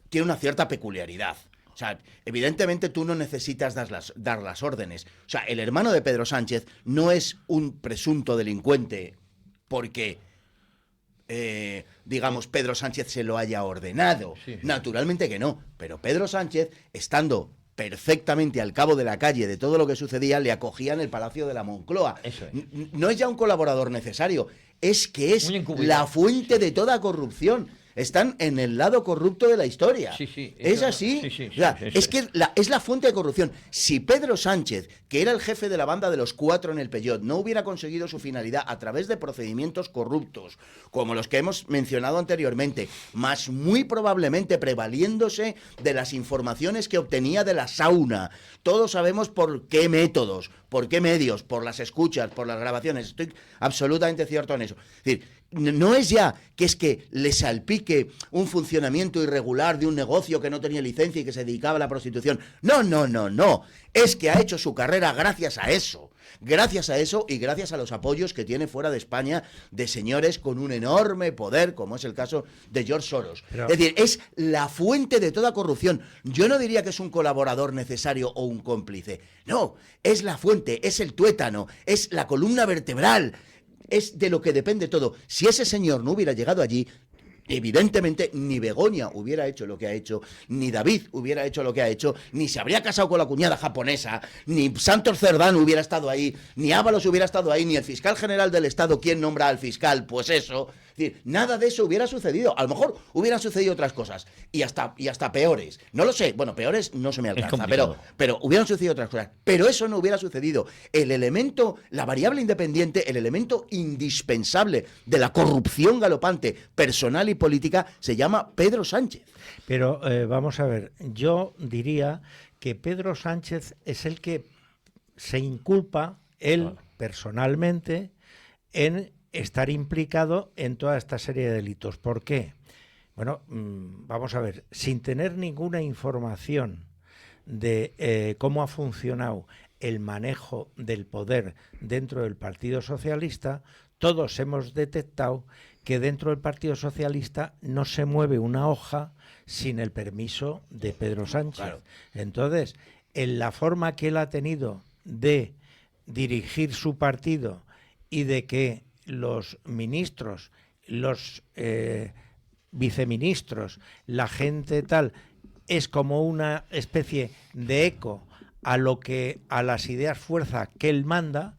tiene una cierta peculiaridad. O sea, evidentemente tú no necesitas dar las órdenes. O sea, el hermano de Pedro Sánchez no es un presunto delincuente porque digamos, Pedro Sánchez se lo haya ordenado. Naturalmente que no. Pero Pedro Sánchez, estando perfectamente al cabo de la calle de todo lo que sucedía, le acogía en el Palacio de la Moncloa. No es ya un colaborador necesario, es que es la fuente de toda corrupción. Están en el lado corrupto de la historia. Es así. O sea, es que es la fuente de corrupción. Si Pedro Sánchez, que era el jefe de la banda de los 4 en el Peugeot, no hubiera conseguido su finalidad a través de procedimientos corruptos, como los que hemos mencionado anteriormente, más muy probablemente prevaliéndose de las informaciones que obtenía de la sauna, todos sabemos por qué métodos, por qué medios, por las escuchas, por las grabaciones, estoy absolutamente cierto en eso. Es decir, no es ya que es que le salpique un funcionamiento irregular de un negocio que no tenía licencia y que se dedicaba a la prostitución. No. Es que ha hecho su carrera gracias a eso. Gracias a eso y gracias a los apoyos que tiene fuera de España de señores con un enorme poder, como es el caso de George Soros. Es decir, es la fuente de toda corrupción. Yo no diría que es un colaborador necesario o un cómplice. No, es la fuente, es el tuétano, es la columna vertebral. Es de lo que depende todo. Si ese señor no hubiera llegado allí, evidentemente ni Begoña hubiera hecho lo que ha hecho, ni David hubiera hecho lo que ha hecho, ni se habría casado con la cuñada japonesa, ni Santos Cerdán hubiera estado ahí, ni Ábalos hubiera estado ahí, ni el fiscal general del Estado, ¿quién nombra al fiscal? Pues eso. Es decir, nada de eso hubiera sucedido. A lo mejor hubieran sucedido otras cosas y hasta peores. No lo sé. Bueno, peores no se me alcanza, pero hubieran sucedido otras cosas. Pero eso no hubiera sucedido. El elemento, la variable independiente, el elemento indispensable de la corrupción galopante personal y política se llama Pedro Sánchez. Pero vamos a ver, yo diría que Pedro Sánchez es el que se inculpa él personalmente en estar implicado en toda esta serie de delitos. ¿Por qué? Bueno, vamos a ver, sin tener ninguna información de cómo ha funcionado el manejo del poder dentro del Partido Socialista, todos hemos detectado que dentro del Partido Socialista no se mueve una hoja sin el permiso de Pedro Sánchez. Claro. Entonces, en la forma que él ha tenido de dirigir su partido y de que los ministros, los viceministros, la gente tal, es como una especie de eco a las ideas fuerza que él manda,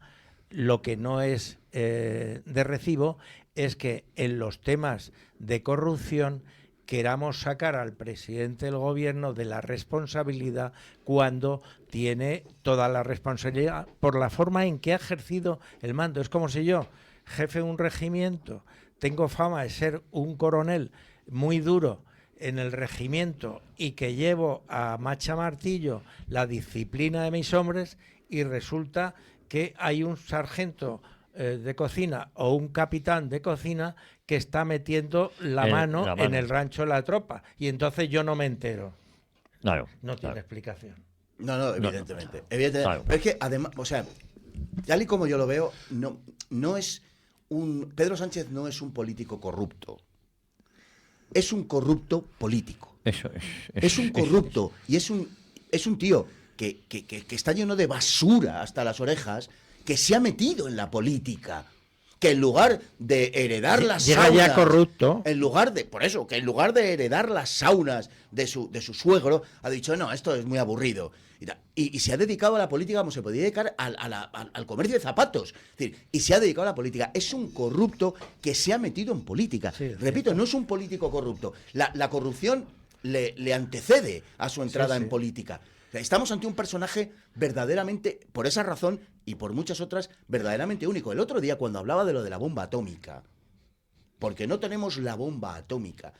lo que no es de recibo es que en los temas de corrupción queramos sacar al presidente del gobierno de la responsabilidad cuando tiene toda la responsabilidad por la forma en que ha ejercido el mando. Es como si yo, jefe de un regimiento, tengo fama de ser un coronel muy duro en el regimiento y que llevo a macha martillo la disciplina de mis hombres y resulta que hay un sargento de cocina o un capitán de cocina que está metiendo la mano en el rancho de la tropa y entonces yo no me entero. Claro. No tiene claro. explicación. No, evidentemente. No. Evidentemente. Claro. Pero es que además, o sea, tal y como yo lo veo, no es Pedro Sánchez no es un político corrupto. Es un corrupto político. Eso Es un corrupto y es un tío que está lleno de basura hasta las orejas, que se ha metido en la política, que en lugar de heredar las Llega saunas, ya corrupto. en lugar de heredar las saunas de su suegro, ha dicho, no, esto es muy aburrido. Y se ha dedicado a la política como se podía dedicar al comercio de zapatos. Es decir, y se ha dedicado a la política. Es un corrupto que se ha metido en política. Sí, repito, no es un político corrupto. La corrupción le antecede a su entrada en política. O sea, estamos ante un personaje verdaderamente, por esa razón y por muchas otras, verdaderamente único. El otro día, cuando hablaba de lo de la bomba atómica, porque no tenemos la bomba atómica,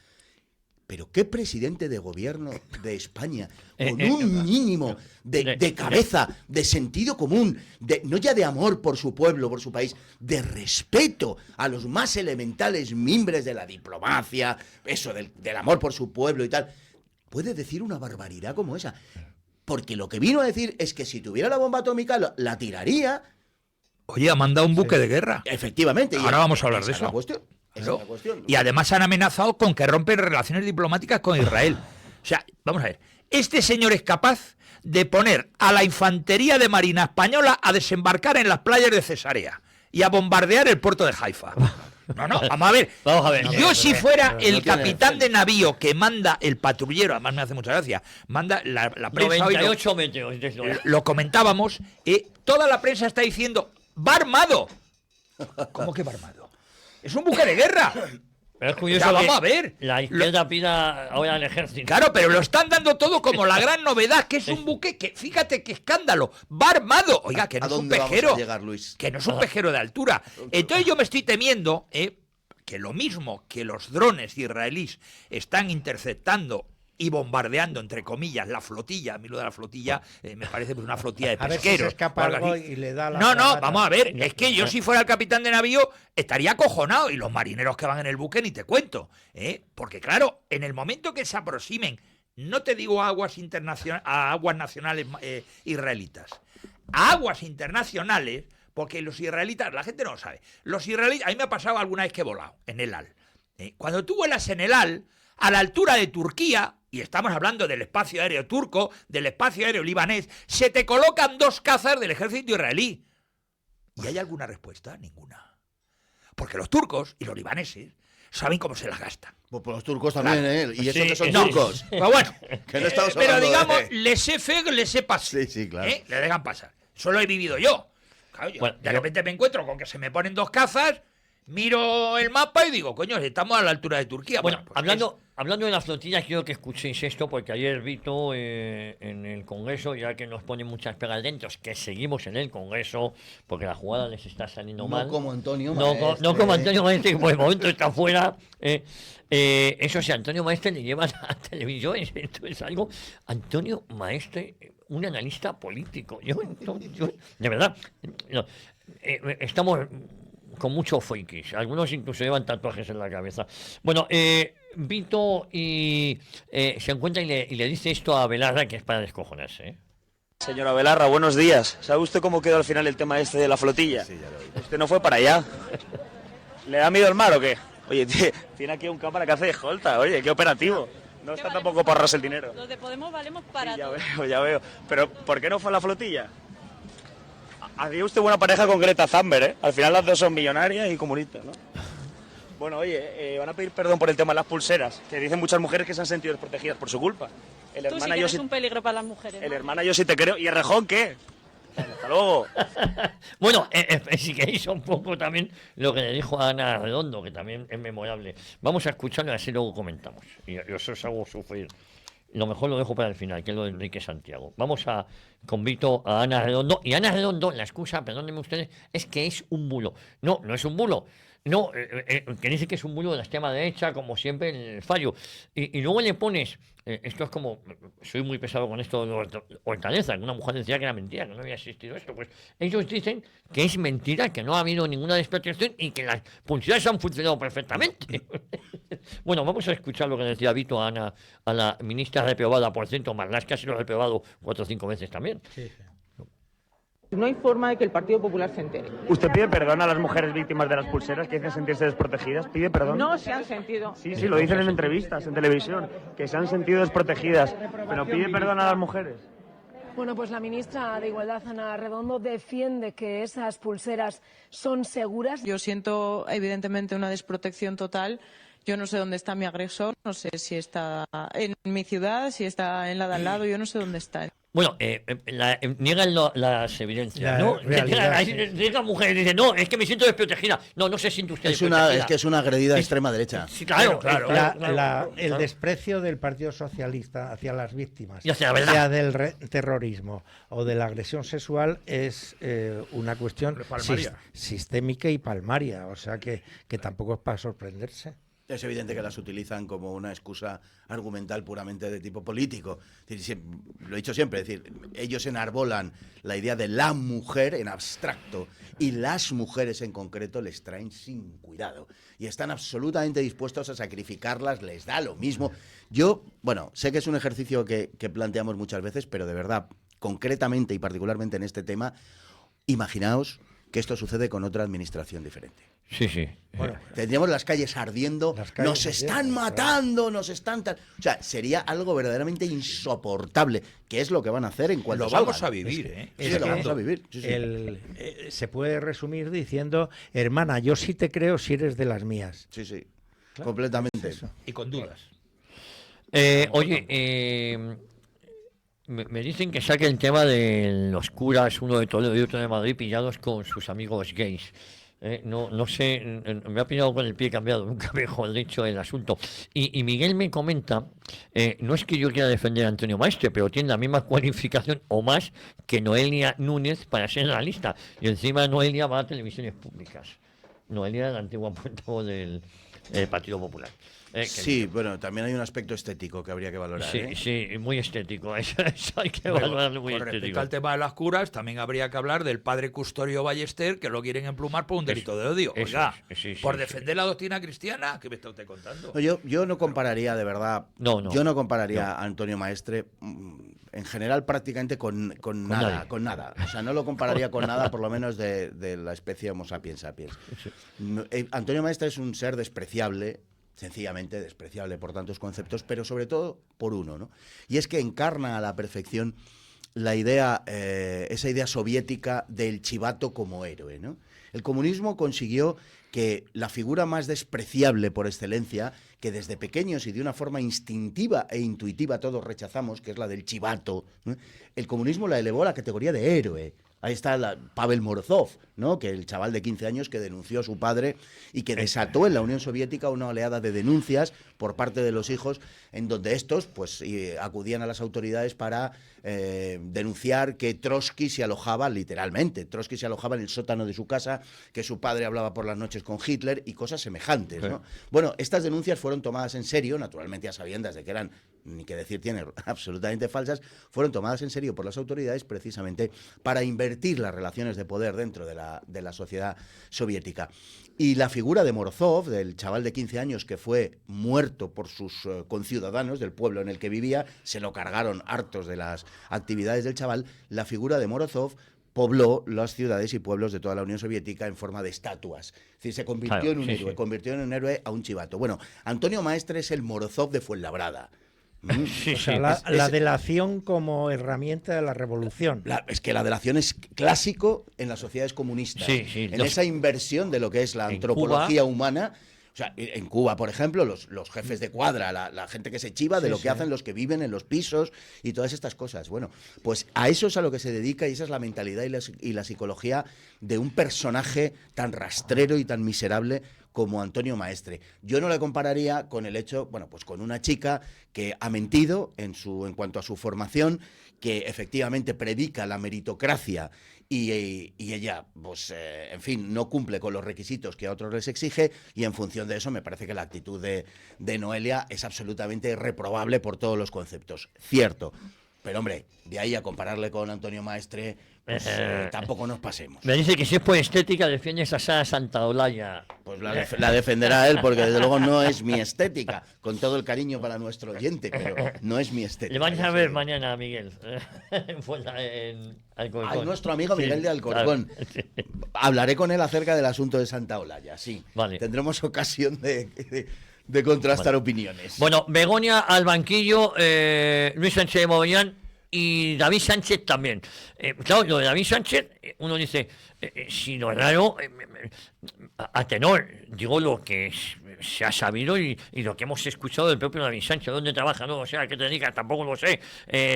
pero qué presidente de gobierno de España, con un mínimo de cabeza, de sentido común, no ya de amor por su pueblo, por su país, de respeto a los más elementales mimbres de la diplomacia, eso del amor por su pueblo y tal, puede decir una barbaridad como esa. Porque lo que vino a decir es que si tuviera la bomba atómica la tiraría. Oye, ha mandado un buque de guerra. Efectivamente. Ahora vamos a hablar de esa es la eso. cuestión. Esa es la cuestión. Y además han amenazado con que rompen relaciones diplomáticas con Israel. O sea, vamos a ver. Este señor es capaz de poner a la infantería de Marina española a desembarcar en las playas de Cesarea y a bombardear el puerto de Haifa. No, vamos a ver. Vamos a ver. Yo si fuera el no tiene capitán de navío que manda el patrullero, además me hace mucha gracia, manda la prensa hoy 98 metros. lo comentábamos, toda la prensa está diciendo, va armado. ¿Cómo que va armado? Es un buque de guerra. Pero es curioso Ya, vamos que a ver. la izquierda pida ahora al ejército. Claro, pero lo están dando todo como la gran novedad, que es un buque que, fíjate qué escándalo, va armado. Oiga, que no ¿A es un dónde vamos pejero. a llegar, Luis? Que no es un pejero de altura. Entonces yo me estoy temiendo que lo mismo que los drones israelíes están interceptando y bombardeando, entre comillas, la flotilla. A mí lo de la flotilla me parece pues una flotilla de A ver si pesqueros. se escapa o algo algo así. y le da la No, fragata. vamos a ver. Es que yo si fuera el capitán de navío estaría acojonado. Y los marineros que van en el buque ni te cuento. Porque claro, en el momento que se aproximen, no te digo a aguas nacionales israelitas, a aguas internacionales, porque los israelitas, la gente no lo sabe. Los israelitas, a mí me ha pasado alguna vez que he volado en el AL. Cuando tú vuelas en el AL, a la altura de Turquía, y estamos hablando del espacio aéreo turco, del espacio aéreo libanés, se te colocan 2 cazas del ejército israelí. ¿Y hay alguna respuesta? Ninguna. Porque los turcos y los libaneses saben cómo se las gastan. Pues por los turcos también, Y eso Sí, que son no. turcos. Pero bueno, Que no estamos pero hablando digamos, de- laissez faire, laissez passer. Sí, claro. Le dejan pasar. Eso lo he vivido yo. Claro, Bueno, de repente me encuentro con que se me ponen 2 cazas, miro el mapa y digo, coño, estamos a la altura de Turquía. Bueno, pues hablando de las flotillas, quiero que escuchéis esto, porque ayer Vito en el Congreso, ya que nos pone muchas pegas dentro, que seguimos en el Congreso, porque la jugada les está saliendo No mal. como Antonio No, Maestre. no como Antonio Maestre, que por el momento está fuera. Eso sí, Antonio Maestre le llevan a televisión, esto es algo. Antonio Maestre, un analista político. Yo de verdad, no, estamos con muchos fakes. Algunos incluso llevan tatuajes en la cabeza. Bueno, Vito se encuentra y le dice esto a Belarra, que es para descojonarse, ¿eh? Señora Belarra, buenos días. ¿Sabe usted cómo quedó al final el tema este de la flotilla? Sí, ya lo oí. Usted no fue para allá. ¿Le da miedo el mar o qué? Oye, tiene aquí un cámara que hace de escolta. Oye, qué operativo. No está tampoco para ahorrarse el dinero. Los de Podemos valemos para Sí, todo. ya veo. Pero, ¿por qué no fue a la flotilla? Hacía usted buena pareja con Greta Thunberg, ¿eh? Al final las dos son millonarias y comunistas, ¿no? Bueno, oye, van a pedir perdón por el tema de las pulseras, que dicen muchas mujeres que se han sentido desprotegidas por su culpa. El Tú sí hermana que yo eres sí, un peligro para las mujeres. el ¿no? hermana yo sí te creo. ¿Y el rejón qué? Hasta luego. Bueno, si queréis un poco también lo que le dijo a Ana Redondo, que también es memorable. Vamos a escucharlo y así luego comentamos. Y os hago sufrir. Lo mejor lo dejo para el final, que es lo de Enrique Santiago. Vamos a convito a Ana Redondo. Y Ana Redondo, la excusa, perdónenme ustedes, es que es un bulo. No, no es un bulo. No, que dice que es un bulo de la extrema derecha, como siempre, en el fallo. Y luego le pones, esto es como, soy muy pesado con esto de Hortaleza, que una mujer decía que era mentira, que no había existido esto. Pues ellos dicen que es mentira, que no ha habido ninguna desprotección y que las pulseras han funcionado perfectamente. Bueno, vamos a escuchar lo que decía Vito a Ana, a la ministra reprobada, por cierto, Marlaska se lo ha reprobado 4 o 5 veces también. No hay forma de que el Partido Popular se entere. ¿Usted pide perdón a las mujeres víctimas de las pulseras que dicen sentirse desprotegidas? ¿Pide perdón? No se han sentido. Sí, lo dicen en entrevistas, en televisión, que se han sentido desprotegidas. Pero pide perdón a las mujeres. Bueno, pues la ministra de Igualdad, Ana Redondo, defiende que esas pulseras son seguras. Yo siento evidentemente una desprotección total. Yo no sé dónde está mi agresor, no sé si está en mi ciudad, si está en la de al lado, yo no sé dónde está. Bueno, niegan las evidencias, La ¿no? realidad, Hay sí. Llega mujer y dice, no, es que me siento desprotegida. No, no se siente usted Es desprotegida. que es una agredida extrema derecha. Sí, claro, Claro, claro. el desprecio del Partido Socialista hacia las víctimas, Y hacia la verdad. sea del terrorismo o de la agresión sexual, es una cuestión Palmaria. sistémica y palmaria, o sea que tampoco es para sorprenderse. Es evidente que las utilizan como una excusa argumental puramente de tipo político. Es decir, lo he dicho siempre, es decir, ellos enarbolan la idea de la mujer en abstracto y las mujeres en concreto les traen sin cuidado y están absolutamente dispuestos a sacrificarlas, les da lo mismo. Yo, bueno, sé que es un ejercicio que planteamos muchas veces, pero de verdad, concretamente y particularmente en este tema, imaginaos que esto sucede con otra administración diferente. Sí, sí. Bueno, Tendríamos las calles ardiendo, Las calles nos están ardiendo, matando, nos están... O sea, sería algo verdaderamente insoportable, que es lo que van a hacer en cuanto Lo vamos salgan. a vivir, ¿eh? Sí, lo vamos a vivir. Sí, sí. se puede resumir diciendo, hermana, yo sí te creo si eres de las mías. Sí, sí, Claro, completamente. es eso. Y con dudas. Oye, me dicen que saque el tema de los curas, uno de Toledo y otro de Madrid, pillados con sus amigos gays. No sé, me ha pillado con el pie cambiado, nunca mejor dicho el asunto. Y Miguel me comenta, no es que yo quiera defender a Antonio Maestre, pero tiene la misma cualificación o más que Noelia Núñez para ser analista. Y encima Noelia va a televisiones públicas. Noelia es la antigua portavoz del Partido Popular. Sí, bueno, también hay un aspecto estético que habría que valorar. Sí, ¿eh? sí, muy estético. Eso hay que Bueno, valorarlo muy con respecto estético. al tema de las curas, también habría que hablar del padre Custodio Ballester, que lo quieren emplumar por un delito de odio. eso Oiga, es, sí, por sí, defender la doctrina cristiana, ¿qué me está usted contando? No, yo no compararía, de verdad, No. yo no compararía a Antonio Maestre en general prácticamente con nada, nadie. con nada. O sea, no lo compararía con nada, por lo menos de la especie Homo sapiens sapiens. Antonio Maestre es un ser despreciable, sencillamente despreciable por tantos conceptos, pero sobre todo por uno, ¿no? Y es que encarna a la perfección la idea, esa idea soviética del chivato como héroe, ¿no? El comunismo consiguió que la figura más despreciable por excelencia, que desde pequeños y de una forma instintiva e intuitiva todos rechazamos, que es la del chivato, ¿no? El comunismo la elevó a la categoría de héroe. Ahí está Pavel Morozov, ¿no? Que el chaval de 15 años que denunció a su padre y que desató en la Unión Soviética una oleada de denuncias por parte de los hijos, en donde estos pues acudían a las autoridades para denunciar que Trotsky se alojaba, literalmente, Trotsky se alojaba en el sótano de su casa, que su padre hablaba por las noches con Hitler y cosas semejantes, ¿no? Bueno, estas denuncias fueron tomadas en serio, naturalmente a sabiendas de que eran, ni que decir tiene, absolutamente falsas, fueron tomadas en serio por las autoridades precisamente para invertir las relaciones de poder dentro de la sociedad soviética. Y la figura de Morozov, del chaval de 15 años que fue muerto por sus conciudadanos del pueblo en el que vivía, se lo cargaron hartos de las actividades del chaval, la figura de Morozov pobló las ciudades y pueblos de toda la Unión Soviética en forma de estatuas. Es decir, se convirtió en un héroe, convirtió en un héroe a un chivato. Bueno, Antonio Maestre es el Morozov de Fuenlabrada. O sea, la delación como herramienta de la revolución. Es que la delación es clásico en las sociedades comunistas. En esa inversión de lo que es la antropología humana. O sea, en Cuba, por ejemplo, los jefes de cuadra, la gente que se chiva de lo que hacen los que viven en los pisos y todas estas cosas. Bueno, pues a eso es a lo que se dedica y esa es la mentalidad y la psicología de un personaje tan rastrero y tan miserable como Antonio Maestre. Yo no le compararía con el hecho, bueno, pues con una chica que ha mentido en cuanto a su formación, que efectivamente predica la meritocracia y ella, pues, en fin, no cumple con los requisitos que a otros les exige y en función de eso me parece que la actitud de Noelia es absolutamente reprobable por todos los conceptos. Cierto. Pero, hombre, de ahí a compararle con Antonio Maestre, pues tampoco nos pasemos. Me dice que si es por estética defiendes a Sara Santaolalla. Pues la defenderá él, porque desde luego no es mi estética. Con todo el cariño para nuestro oyente, pero no es mi estética. Le van a ver mañana a Miguel en Alcorcón. A nuestro amigo Miguel de Alcorcón. Claro, sí. Hablaré con él acerca del asunto de Santaolalla, sí. Vale. Tendremos ocasión de contrastar opiniones. Bueno, Begoña al banquillo, Luis Sánchez de Mogollón y David Sánchez también. Claro, lo de David Sánchez, uno dice, si lo raro, a tenor, digo lo que se ha sabido y lo que hemos escuchado del propio David Sánchez, dónde trabaja, no, o sea, qué te dedicas, tampoco lo sé.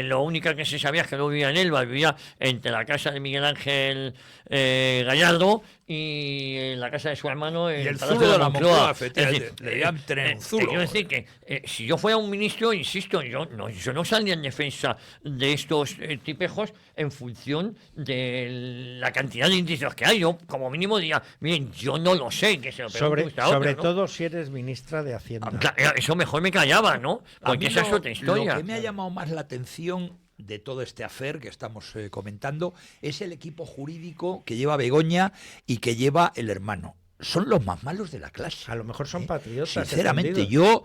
Lo único que se sabía es que no vivía en Elba, vivía entre la casa de Miguel Ángel Gallardo y en la casa de su hermano en el Palacio zurdo de de la Moncloa. Moncloa, le llaman tener un zurdo. Quiero decir que si yo fuera un ministro, insisto, yo no saldría en defensa de estos tipejos en función de la cantidad de indicios que hay. Yo, como mínimo, diría, miren, yo no lo sé, que se lo pregunte usted a otro, sobre ¿no? todo si eres ministra de Hacienda. Eso mejor me callaba, ¿no? Porque esa es otra historia. Lo que me ha llamado más la atención de todo este affair que estamos comentando es el equipo jurídico que lleva Begoña y que lleva el hermano. Son los más malos de la clase. A lo mejor son patriotas. Sinceramente, yo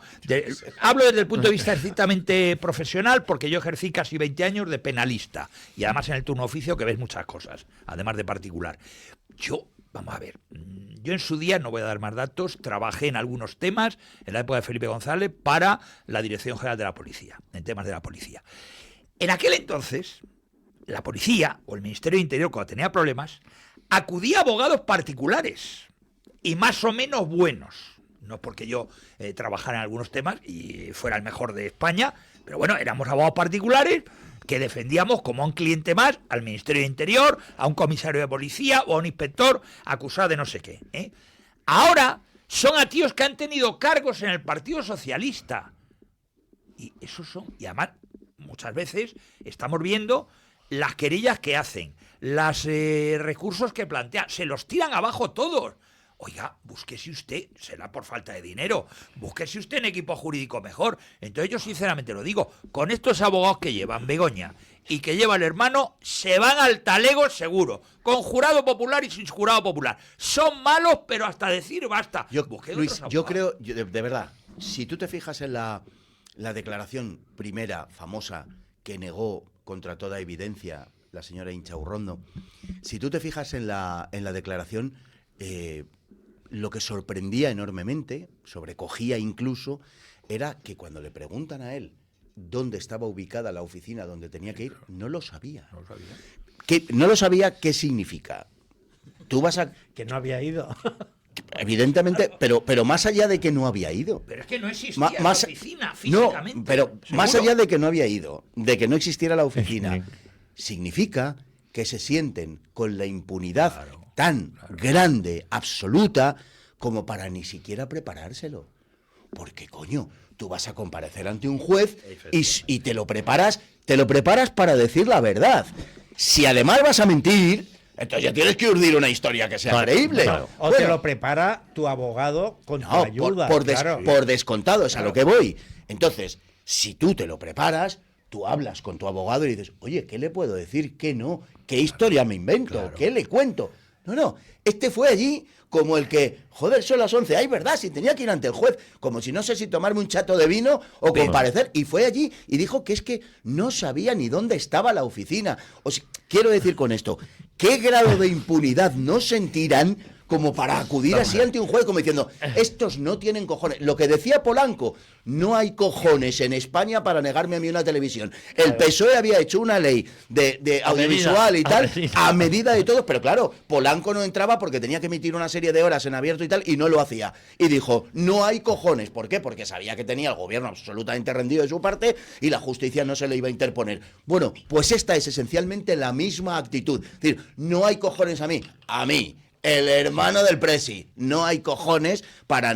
hablo desde el punto de vista estrictamente profesional porque yo ejercí casi 20 años de penalista y además en el turno oficio que ves muchas cosas, además de particular. Vamos a ver, yo en su día, no voy a dar más datos, trabajé en algunos temas en la época de Felipe González para la Dirección General de la Policía, en temas de la policía. En aquel entonces, la policía o el Ministerio de Interior, cuando tenía problemas, acudía a abogados particulares y más o menos buenos. No porque yo trabajara en algunos temas y fuera el mejor de España, pero bueno, éramos abogados particulares que defendíamos como a un cliente más al Ministerio de Interior, a un comisario de policía o a un inspector acusado de no sé qué. Ahora son a tíos que han tenido cargos en el Partido Socialista. Y esos son, y además muchas veces estamos viendo las querellas que hacen, los recursos que plantean, se los tiran abajo todos. Oiga, búsquese usted, será por falta de dinero, búsquese usted un equipo jurídico mejor. Entonces yo sinceramente lo digo, con estos abogados que llevan Begoña y que lleva el hermano, se van al talego seguro, con jurado popular y sin jurado popular. Son malos, pero hasta decir basta. Luis, yo creo, de verdad, si tú te fijas en la declaración primera, famosa, que negó contra toda evidencia la señora Inchaurrondo, si tú te fijas en la declaración, lo que sorprendía enormemente, sobrecogía incluso, era que cuando le preguntan a él dónde estaba ubicada la oficina donde tenía que ir, no lo sabía. No lo sabía, ¿qué significa? Tú vas a... Que no había ido. Evidentemente, pero más allá de que no había ido. Pero es que no existía la oficina físicamente. No, pero ¿seguro? Más allá de que no había ido, de que no existiera la oficina, significa que se sienten con la impunidad tan grande, absoluta, como para ni siquiera preparárselo. Porque, coño, tú vas a comparecer ante un juez y te lo preparas para decir la verdad. Si además vas a mentir, entonces ya tienes que urdir una historia que sea creíble. Claro. O te lo prepara tu abogado con tu ayuda. Por descontado, es a lo que voy. Entonces, si tú te lo preparas, tú hablas con tu abogado y dices, oye, ¿qué le puedo decir? ¿Qué no? ¿Qué historia me invento? ¿Qué le cuento? No, este fue allí como el que, joder, son las 11, ay, verdad, si tenía que ir ante el juez, como si no sé si tomarme un chato de vino o comparecer, y fue allí y dijo que es que no sabía ni dónde estaba la oficina. O sea, quiero decir con esto, ¿qué grado de impunidad no sentirán como para acudir así ante un juez, como diciendo, estos no tienen cojones? Lo que decía Polanco, no hay cojones en España para negarme a mí una televisión. El PSOE había hecho una ley de audiovisual y tal, a medida de todos, pero claro, Polanco no entraba porque tenía que emitir una serie de horas en abierto y tal, y no lo hacía. Y dijo, no hay cojones. ¿Por qué? Porque sabía que tenía el gobierno absolutamente rendido de su parte y la justicia no se le iba a interponer. Bueno, pues esta es esencialmente la misma actitud. Es decir, no hay cojones a mí, el hermano del presi, no hay cojones para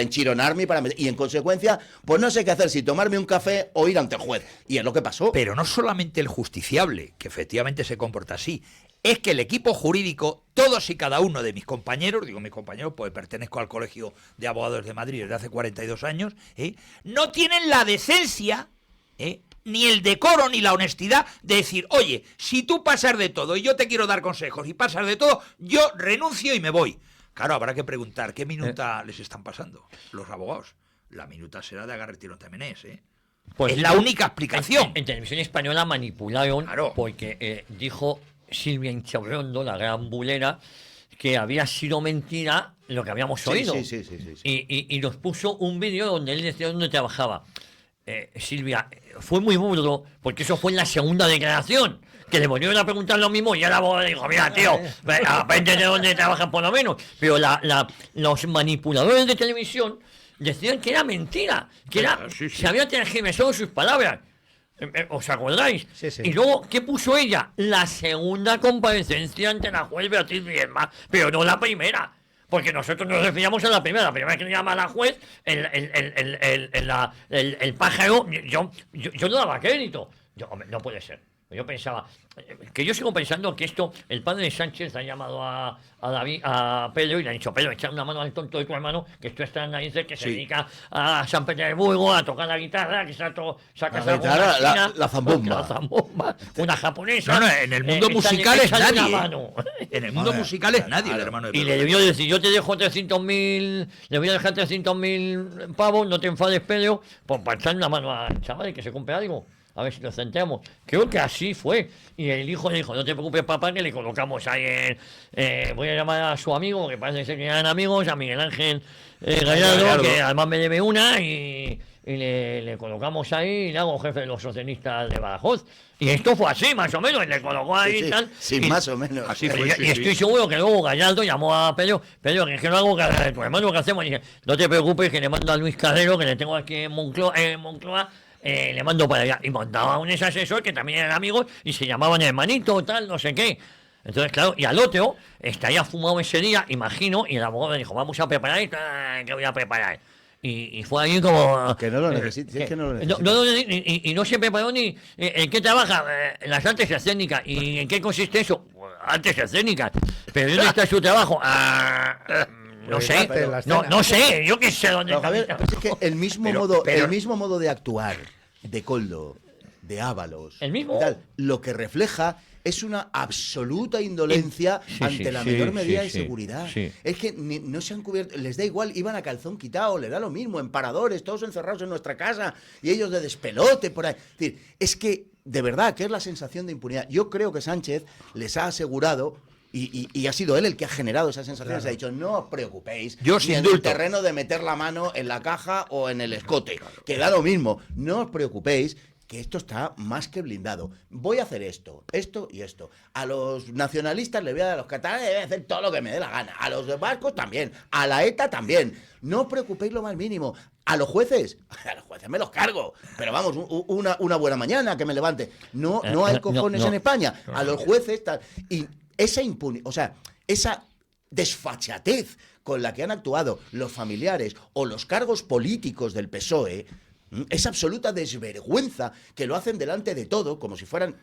enchironarme y en consecuencia, pues no sé qué hacer, si tomarme un café o ir ante el juez. Y es lo que pasó. Pero no solamente el justiciable, que efectivamente se comporta así, es que el equipo jurídico, todos y cada uno de mis compañeros, digo mis compañeros, pues pertenezco al Colegio de Abogados de Madrid desde hace 42 años, no tienen la decencia, ni el decoro ni la honestidad de decir, oye, si tú pasas de todo y yo te quiero dar consejos y pasas de todo, yo renuncio y me voy. Claro, habrá que preguntar, ¿qué minuta les están pasando los abogados? La minuta será de agarre tirón también es, Pues es la única explicación. En Televisión Española manipularon, porque dijo Silvia Inchaurrondo, la gran bulera, que había sido mentira lo que habíamos oído. Sí. Y nos puso un vídeo donde él decía dónde trabajaba. Silvia, fue muy burdo, porque eso fue en la segunda declaración, que le volvieron a preguntar lo mismo y el abogado dijo, mira, tío, aprende de dónde trabajan por lo menos. Pero los manipuladores de televisión decían que era mentira, que se había tergiversado sus palabras. ¿Os acordáis? Sí. Y luego, ¿qué puso ella? La segunda comparecencia ante la juez Beatriz Viedma, pero no la primera. Porque nosotros nos referíamos a la primera vez que le llama a la juez, el pájaro, yo no daba crédito. Hombre, no puede ser. Yo pensaba, que yo sigo pensando que esto, el padre de Sánchez ha llamado a David, a Pedro, y le ha dicho, Pedro, echa una mano al tonto de tu hermano, que esto está en narices, que se dedica a San Petersburgo, a tocar la guitarra, que saca la zambomba, una japonesa. No, en el mundo musical es nadie. En el mundo musical es nadie, el hermano de Pedro. Y le debió decir, yo te dejo 300.000, le voy a dejar 300.000 pavos, no te enfades, Pedro, por echar una mano al chaval y que se compre algo. A ver si nos centramos. Creo que así fue. Y el hijo le dijo, no te preocupes, papá, que le colocamos ahí voy a llamar a su amigo, que parece ser que eran amigos, a Miguel Ángel Gallardo, que además me debe una, y le colocamos ahí y le hago jefe de los socialistas de Badajoz. Y esto fue así, más o menos, y le colocó ahí y tal. Sí, más o menos. Así fue, y estoy seguro que luego Gallardo llamó a Pedro, que es que no hago que tu hermano, ¿qué hacemos? Y dije, no te preocupes, que le mando a Luis Carrero, que le tengo aquí en Moncloa, le mando para allá. Y mandaba un asesor que también eran amigos y se llamaban hermanito, tal, no sé qué. Entonces, claro, y al otro estaría fumado ese día, imagino, y el abogado le dijo, vamos a preparar esto, ¿qué voy a preparar? Y fue ahí como... Que no lo necesita, es que no lo necesita. Y no se preparó ni... ¿En qué trabaja? En las artes escénicas. ¿Y en qué consiste eso? Artes escénicas. ¿Pero dónde está su trabajo? No sé, no sé, yo qué sé dónde está. Javier, es que el mismo modo de actuar de Koldo, de Ábalos, ¿el mismo? Tal, lo que refleja es una absoluta indolencia ante la menor medida de seguridad. Es que no se han cubierto, les da igual, iban a calzón quitado, le da lo mismo, en paradores, todos encerrados en nuestra casa, y ellos de despelote por ahí. Es decir, es que, de verdad, que es la sensación de impunidad. Yo creo que Sánchez les ha asegurado, y ha sido él el que ha generado esa sensación, se ha dicho, no os preocupéis, ni en el terreno de meter la mano en la caja o en el escote, que da lo mismo, no os preocupéis, que esto está más que blindado. Voy a hacer esto y esto. A los nacionalistas le voy a dar, a los catalanes le voy a hacer todo lo que me dé la gana. A los vascos también. A la ETA también. No os preocupéis lo más mínimo. A los jueces me los cargo. Pero vamos, una buena mañana que me levante. No hay cojones en España. A los jueces... Y esa impunidad, o sea, esa desfachatez con la que han actuado los familiares o los cargos políticos del PSOE, esa absoluta desvergüenza que lo hacen delante de todo, como si fueran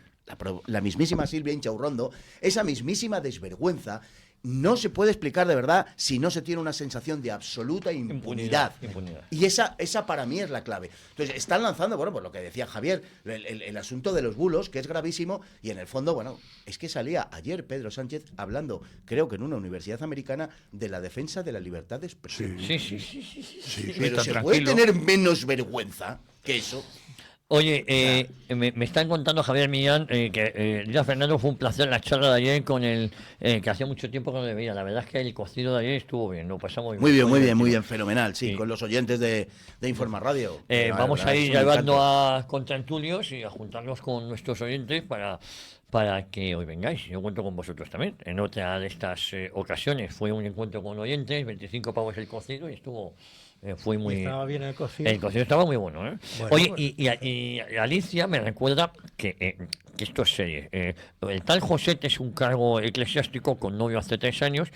la mismísima Silvia Inchaurrondo, esa mismísima desvergüenza no se puede explicar de verdad si no se tiene una sensación de absoluta impunidad. Y esa para mí es la clave. Entonces, están lanzando, bueno, pues lo que decía Javier, el asunto de los bulos, que es gravísimo, y en el fondo, bueno, es que salía ayer Pedro Sánchez hablando, creo que en una universidad americana, de la defensa de la libertad de expresión. Sí. Pero ¿se puede tener menos vergüenza que eso? Oye, me están contando Javier Millán que Díaz Fernando fue un placer la charla de ayer con el que hacía mucho tiempo que no le veía. La verdad es que el cocido de ayer estuvo bien, lo pasamos muy bien, fenomenal, sí, con los oyentes de Informa Radio. Vamos a ir llevando a contertulios y a juntarnos con nuestros oyentes para que hoy vengáis. Yo cuento con vosotros también. En otra de estas ocasiones fue un encuentro con oyentes, 25 pavos el cocido y estuvo... fue muy... Estaba bien el cocido. El cocido estaba muy bueno, ¿eh? Bueno, oye, y Alicia me recuerda que esto es serie. El tal Josete es un cargo eclesiástico con novio hace 3 años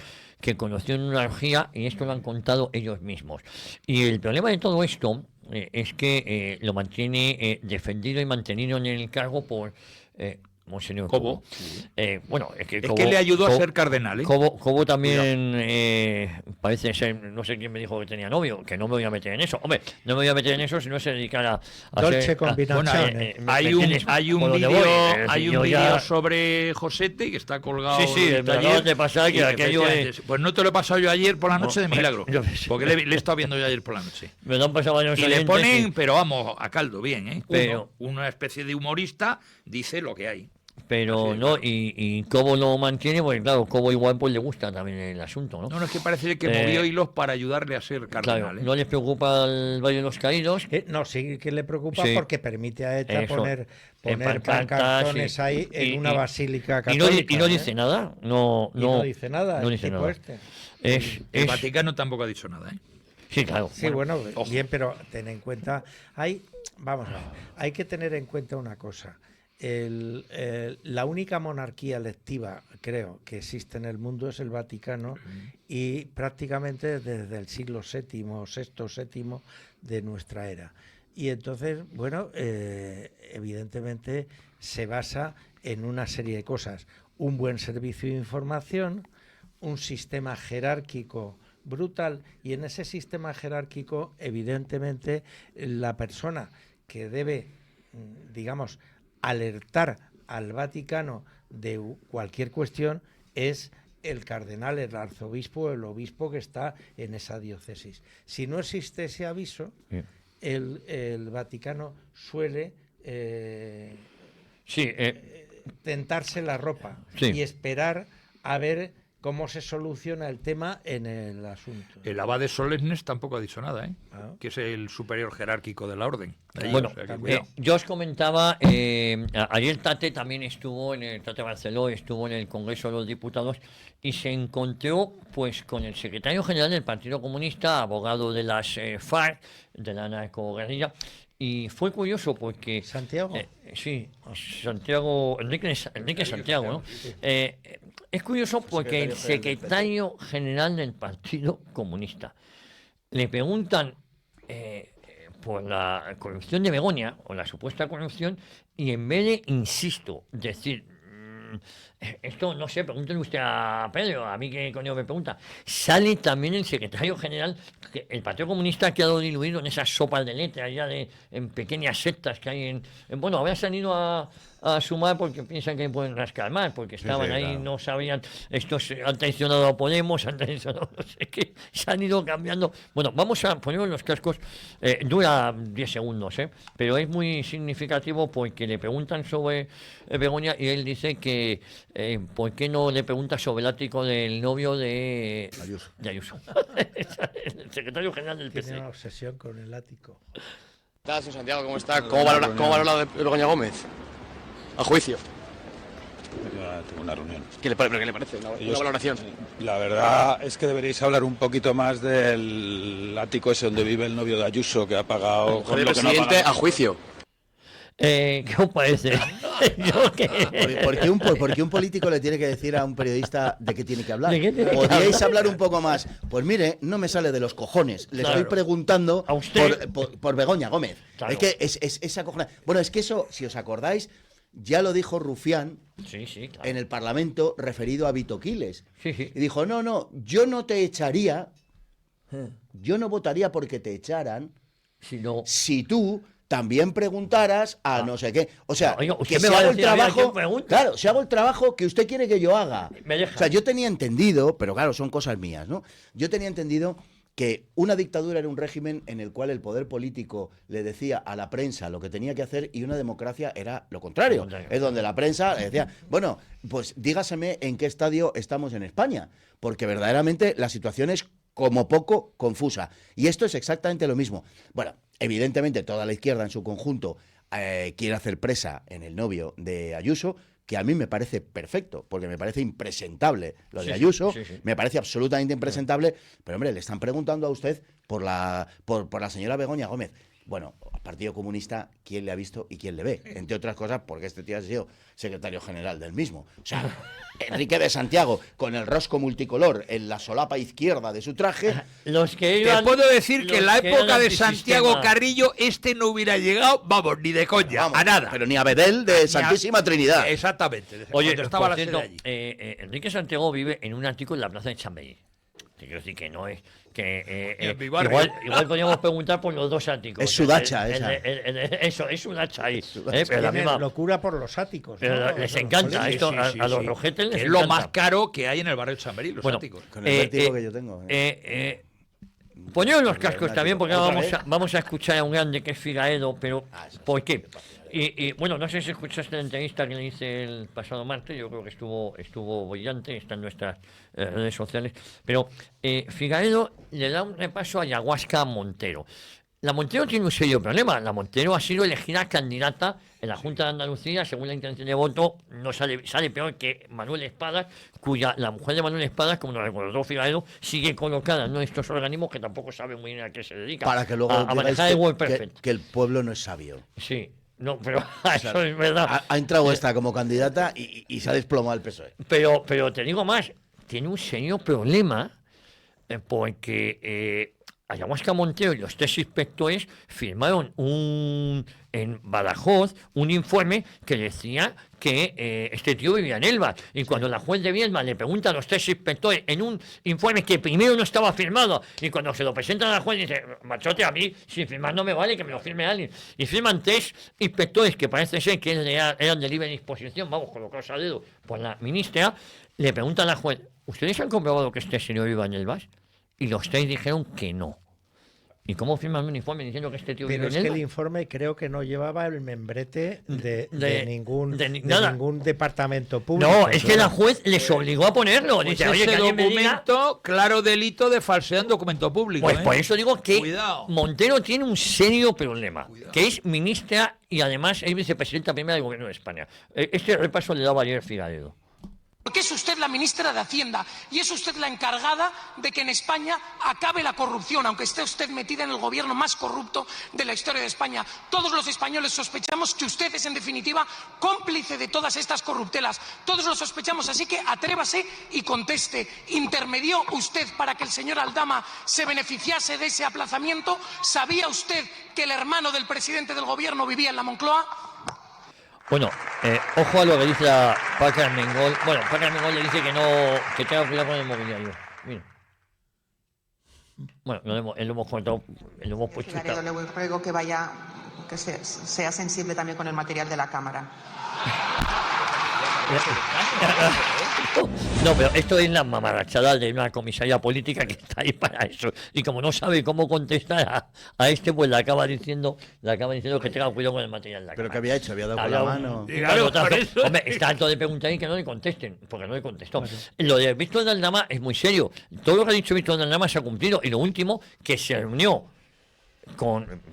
que conoció en una orgía y esto lo han contado ellos mismos. Y el problema de todo esto es que lo mantiene defendido y mantenido en el cargo por... Monseñor Cobo. Bueno, es que le ayudó a ser cardenal. Cobo también parece ser, no sé quién me dijo que tenía novio, que no me voy a meter en eso. Hombre, no me voy a meter en eso si no se dedicara a Dolce combinazione. Hay un vídeo sobre Josete que está colgado. Sí, de pasar que aquello es... Pues no te lo he pasado yo ayer por la noche de milagro, porque le he estado viendo yo ayer por la noche. Me lo han pasado varios y le ponen, pero vamos, a caldo bien, ¿eh? Pero, una especie de humorista dice lo que hay. Pero no, y Cobo lo mantiene, porque claro, Cobo igual pues le gusta también el asunto, ¿no? No, es que parece que movió hilos para ayudarle a ser cardenal. Claro, no les preocupa el Valle de los Caídos. No, sí que le preocupa porque permite a ETA poner pancartones ahí en una basílica católica. Y no dice nada. No dice nada. No dice nada. El Vaticano tampoco ha dicho nada, ¿eh? Sí, claro. Sí, bueno, bien, pero ten en cuenta... hay que tener en cuenta una cosa. La única monarquía electiva, creo, que existe en el mundo es el Vaticano y prácticamente desde el siglo VII, VII de nuestra era. Y entonces, bueno, evidentemente se basa en una serie de cosas. Un buen servicio de información, un sistema jerárquico brutal, y en ese sistema jerárquico, evidentemente, la persona que debe, digamos, alertar al Vaticano de cualquier cuestión es el cardenal, el arzobispo o el obispo que está en esa diócesis. Si no existe ese aviso, el Vaticano suele tentarse la ropa y esperar a ver cómo se soluciona el tema en el asunto. El abade Solemnes tampoco ha dicho nada, que es el superior jerárquico de la orden. Bueno, yo os comentaba, ayer Tate también estuvo Tate Barceló estuvo en el Congreso de los Diputados y se encontró pues con el secretario general del Partido Comunista, abogado de las FARC, de la narcoguerrilla. Y fue curioso porque... ¿Santiago? Sí, Santiago, Enrique Santiago, ¿no? Es curioso porque el secretario general del Partido Comunista le preguntan por la corrupción de Begoña, o la supuesta corrupción, y en vez de, insisto, decir... esto no sé, pregúntenle usted a Pedro, a mí que coño me pregunta. Sale también el secretario general, que el Partido Comunista ha quedado diluido en esas sopas de letras ya en pequeñas sectas que hay bueno, ahora se han ido a sumar porque piensan que pueden rascar más, porque estaban ahí, claro. No sabían, estos han traicionado a Podemos, han traicionado no sé qué, se han ido cambiando. Bueno, vamos a poner los cascos, dura 10 segundos, pero es muy significativo porque le preguntan sobre Begoña y él dice que ¿por qué no le pregunta sobre el ático del novio de Ayuso? El secretario general del PC. Tiene una obsesión con el ático. ¿Qué tal, señor Santiago? ¿Cómo está? ¿Cómo valora de Begoña Gómez? A juicio. Tengo una reunión. ¿Qué le parece? Una valoración. La verdad es que deberíais hablar un poquito más del ático ese donde vive el novio de Ayuso, que ha pagado... Joder, presidente, a juicio. ¿Qué os parece? Yo que- Porque un político le tiene que decir a un periodista de qué tiene que hablar. ¿De qué tiene que ¿Podríais hablar? hablar un poco más? Pues mire, no me sale de los cojones. Le Claro. estoy preguntando A usted. por Begoña Gómez. Claro. Es que es acojonante. Bueno, es que eso, si os acordáis, ya lo dijo Rufián Sí, sí, claro. en el Parlamento referido a Vito Quiles. Sí, sí. Y dijo, no, yo no te echaría, yo no votaría porque te echaran Si no... si tú también preguntaras a no sé qué. O sea, Oiga, usted que me si va a hago el decir a mí a quién trabajo, pregunta. claro, si hago el trabajo que usted quiere que yo haga. Me deja. O sea, yo tenía entendido, pero claro, son cosas mías, ¿no? Yo tenía entendido que una dictadura era un régimen en el cual el poder político le decía a la prensa lo que tenía que hacer y una democracia era lo contrario. Lo contrario. Es donde la prensa le decía, bueno, pues dígaseme en qué estadio estamos en España, porque verdaderamente la situación es como poco confusa. Y esto es exactamente lo mismo. Bueno, evidentemente toda la izquierda en su conjunto quiere hacer presa en el novio de Ayuso, que a mí me parece perfecto, porque me parece impresentable lo de Sí, Ayuso, sí, sí. me parece absolutamente impresentable, pero hombre, le están preguntando a usted por la señora Begoña Gómez. Bueno, al Partido Comunista, ¿quién le ha visto y quién le ve? Entre otras cosas, porque este tío ha sido secretario general del mismo. O sea, Enrique de Santiago, con el rosco multicolor en la solapa izquierda de su traje. Los que Te iban... puedo decir que los en la que época eran de Santiago antisistema. Carrillo no hubiera llegado, vamos, ni de coña, Vamos, a nada. Pero ni a Bedel Ni de a- Santísima Trinidad. Exactamente. Oye, cuando estaba por la cierto, sede allí. Enrique Santiago vive en un ático en la plaza de Chamberí. Te quiero decir que no es que En mi barrio. igual podríamos preguntar por los dos áticos. Es su dacha, esa. Eso, es su dacha ahí. Pero la Tienen misma, locura por los áticos. pero ¿no? les Los encanta colegios. esto, a los rojetes les Que es lo encanta. más caro que hay en el barrio de Chamberí, los Bueno, áticos. Con el vértigo que yo tengo. Poneos los cascos también, porque ahora ¿Otra vamos a escuchar a un grande que es Figaedo, pero eso ¿por qué? Y bueno, no sé si escuchaste la entrevista que le hice el pasado martes, yo creo que estuvo brillante, está en nuestras redes sociales, pero Figaedo le da un repaso a Ayahuasca Montero. La Montero tiene un serio problema. La Montero ha sido elegida candidata en la Junta de Andalucía, según la intención de voto, no sale peor que Manuel Espadas, la mujer de Manuel Espadas, como nos recordó Figaedo, sigue colocada en estos organismos que tampoco saben muy bien a qué se dedica. Para que luego a digáis manejar el Word que Perfect. el pueblo no es sabio. Sí, no, pero O eso sea, es verdad. ha entrado esta como candidata y se ha desplomado el PSOE. Pero te digo más, tiene un serio problema porque Ayahuasca Montero y los tres inspectores firmaron en Badajoz un informe que decía que este tío vivía en Elba. Y cuando la juez de Viedma le pregunta a los tres inspectores en un informe que primero no estaba firmado, y cuando se lo presentan a la juez dice, machote, a mí sin firmar no me vale, que me lo firme alguien. Y firman tres inspectores que parece ser que eran de libre disposición, vamos, colocados a dedo por la ministra. Le preguntan a la juez, ¿ustedes han comprobado que este señor viva en Elvas? Y los tres dijeron que no. ¿Y cómo firman un informe diciendo que este tío Pero vive es en que Elvas? el informe creo que no llevaba el membrete de nada. ningún departamento público. No, es que la juez les obligó a ponerlo. Pues Dice, oye, que ese alguien me diga... documento, claro delito de falsedad en documento público. Pues ¿eh? por eso digo que Cuidado. Montero tiene un serio problema, que es ministra y además es vicepresidenta primera del Gobierno de España. Este repaso le daba ayer Figaedo. Porque es usted la ministra de Hacienda y es usted la encargada de que en España acabe la corrupción, aunque esté usted metida en el gobierno más corrupto de la historia de España. Todos los españoles sospechamos que usted es, en definitiva, cómplice de todas estas corruptelas. Todos lo sospechamos, así que atrévase y conteste. ¿Intermedió usted para que el señor Aldama se beneficiase de ese aplazamiento? ¿Sabía usted que el hermano del presidente del gobierno vivía en la Moncloa? Bueno, ojo a lo que dice la Paca Armengol. Bueno, Paca Armengol le dice que tenga cuidado con el mobiliario. Mira. Bueno, lo hemos contado, lo hemos puesto. Figaredo, le ruego que vaya, que sea sensible también con el material de la Cámara. No, pero esto es la mamarrachada de una comisaría política que está ahí para eso. Y como no sabe cómo contestar a este, pues le acaba diciendo que tenga cuidado con el material de la ¿Pero cámara. qué había hecho? ¿Había dado con la mano? Claro, hombre, está harto de preguntar y que no le contesten, porque no le contestó. Lo de Víctor de Aldama es muy serio. Todo lo que ha dicho Víctor de Aldama se ha cumplido. Y lo último, que se reunió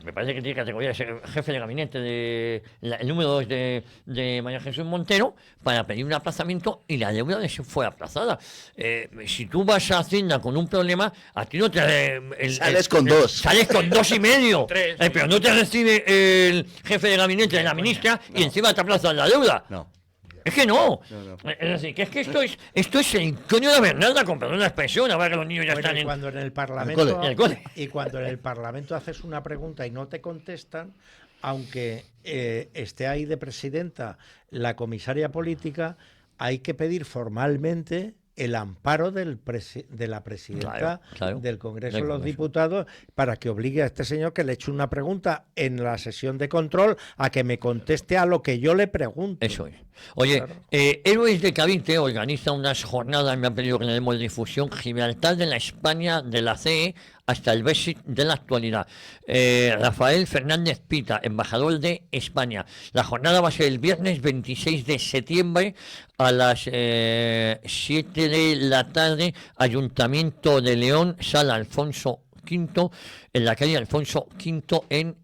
me parece que tiene categoría de ser jefe de gabinete el número 2 de María Jesús Montero, para pedir un aplazamiento y la deuda fue aplazada. Si tú vas a Hacienda con un problema, a ti no te... Sales con dos. Sales con 2,5. Pero no te recibe el jefe de gabinete de la ministra y encima te aplazan la deuda. No. Es que no. Es decir, que esto es el coño de Bernarda, con perdón la expresión, ahora que los niños ya están y cuando en el Parlamento haces una pregunta y no te contestan, aunque esté ahí de presidenta la comisaria política, hay que pedir formalmente el amparo de la presidenta del Congreso de los Diputados para que obligue a este señor que le eche una pregunta en la sesión de control a que me conteste a lo que yo le pregunto. Eso es. Oye, Héroes de Cavite organiza unas jornadas, me han pedido que le demos difusión, Gibraltar de la España de la CE hasta el Brexit de la actualidad. Rafael Fernández Pita, embajador de España. La jornada va a ser el viernes 26 de septiembre a las 7 de la tarde, Ayuntamiento de León, Sala Alfonso V, en la calle Alfonso V en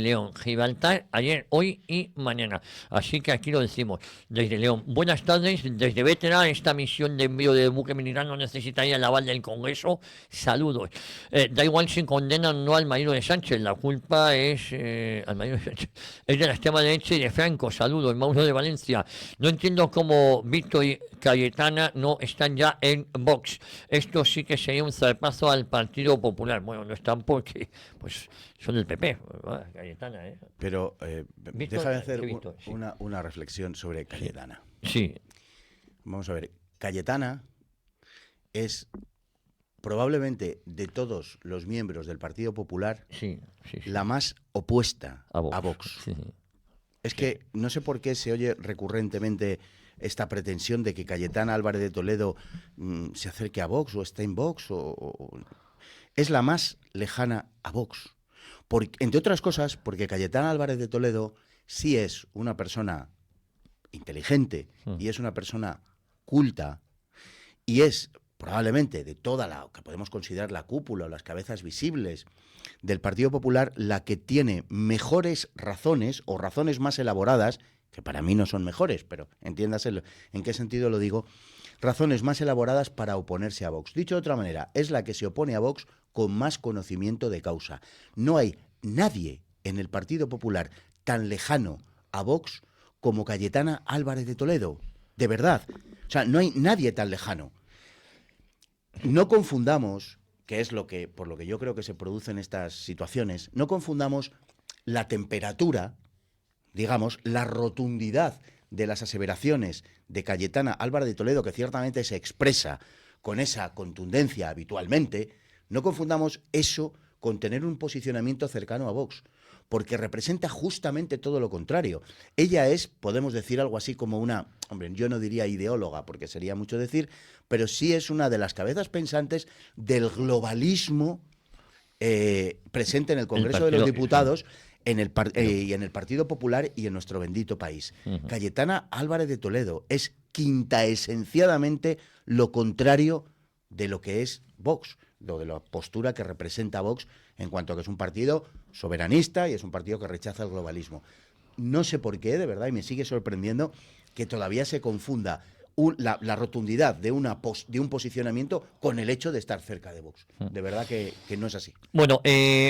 León. Gibraltar, ayer, hoy y mañana. Así que aquí lo decimos, desde León. Buenas tardes, desde Vétera, esta misión de envío de buque militar no necesitaría el aval del Congreso. Saludos. Da igual si condenan o no al marido de Sánchez, la culpa es al marido de Sánchez, es de la extrema derecha y de Franco. Saludos, Mauro de Valencia. No entiendo cómo Víctor y Cayetana no están ya en Vox. Esto sí que sería un zarpazo al Partido Popular. Bueno, no están porque pues son del PP, Cayetana, Pero déjame hacer una reflexión sobre Cayetana. Sí. Vamos a ver, Cayetana es probablemente de todos los miembros del Partido Popular la más opuesta a Vox. Es que no sé por qué se oye recurrentemente esta pretensión de que Cayetana Álvarez de Toledo se acerque a Vox o está en Vox es la más lejana a Vox. Entre otras cosas, porque Cayetana Álvarez de Toledo sí es una persona inteligente y es una persona culta y es probablemente de toda la que podemos considerar la cúpula o las cabezas visibles del Partido Popular la que tiene mejores razones o razones más elaboradas, que para mí no son mejores, pero entiéndase en qué sentido lo digo, razones más elaboradas para oponerse a Vox. Dicho de otra manera, es la que se opone a Vox con más conocimiento de causa. No hay nadie en el Partido Popular tan lejano a Vox como Cayetana Álvarez de Toledo. De verdad. O sea, no hay nadie tan lejano. No confundamos, que es por lo que yo creo que se producen estas situaciones, no confundamos la temperatura, digamos, la rotundidad de las aseveraciones de Cayetana Álvarez de Toledo, que ciertamente se expresa con esa contundencia habitualmente, no confundamos eso con tener un posicionamiento cercano a Vox, porque representa justamente todo lo contrario. Ella es, podemos decir algo así como una, hombre, yo no diría ideóloga, porque sería mucho decir, pero sí es una de las cabezas pensantes del globalismo presente en el Congreso de los Diputados, y en el Partido Popular y en nuestro bendito país. Cayetana Álvarez de Toledo es quintaesenciadamente lo contrario de lo que es Vox, de la postura que representa Vox en cuanto a que es un partido soberanista y es un partido que rechaza el globalismo. No sé por qué, de verdad, y me sigue sorprendiendo que todavía se confunda la rotundidad de un posicionamiento con el hecho de estar cerca de Vox. De verdad que no es así. Bueno,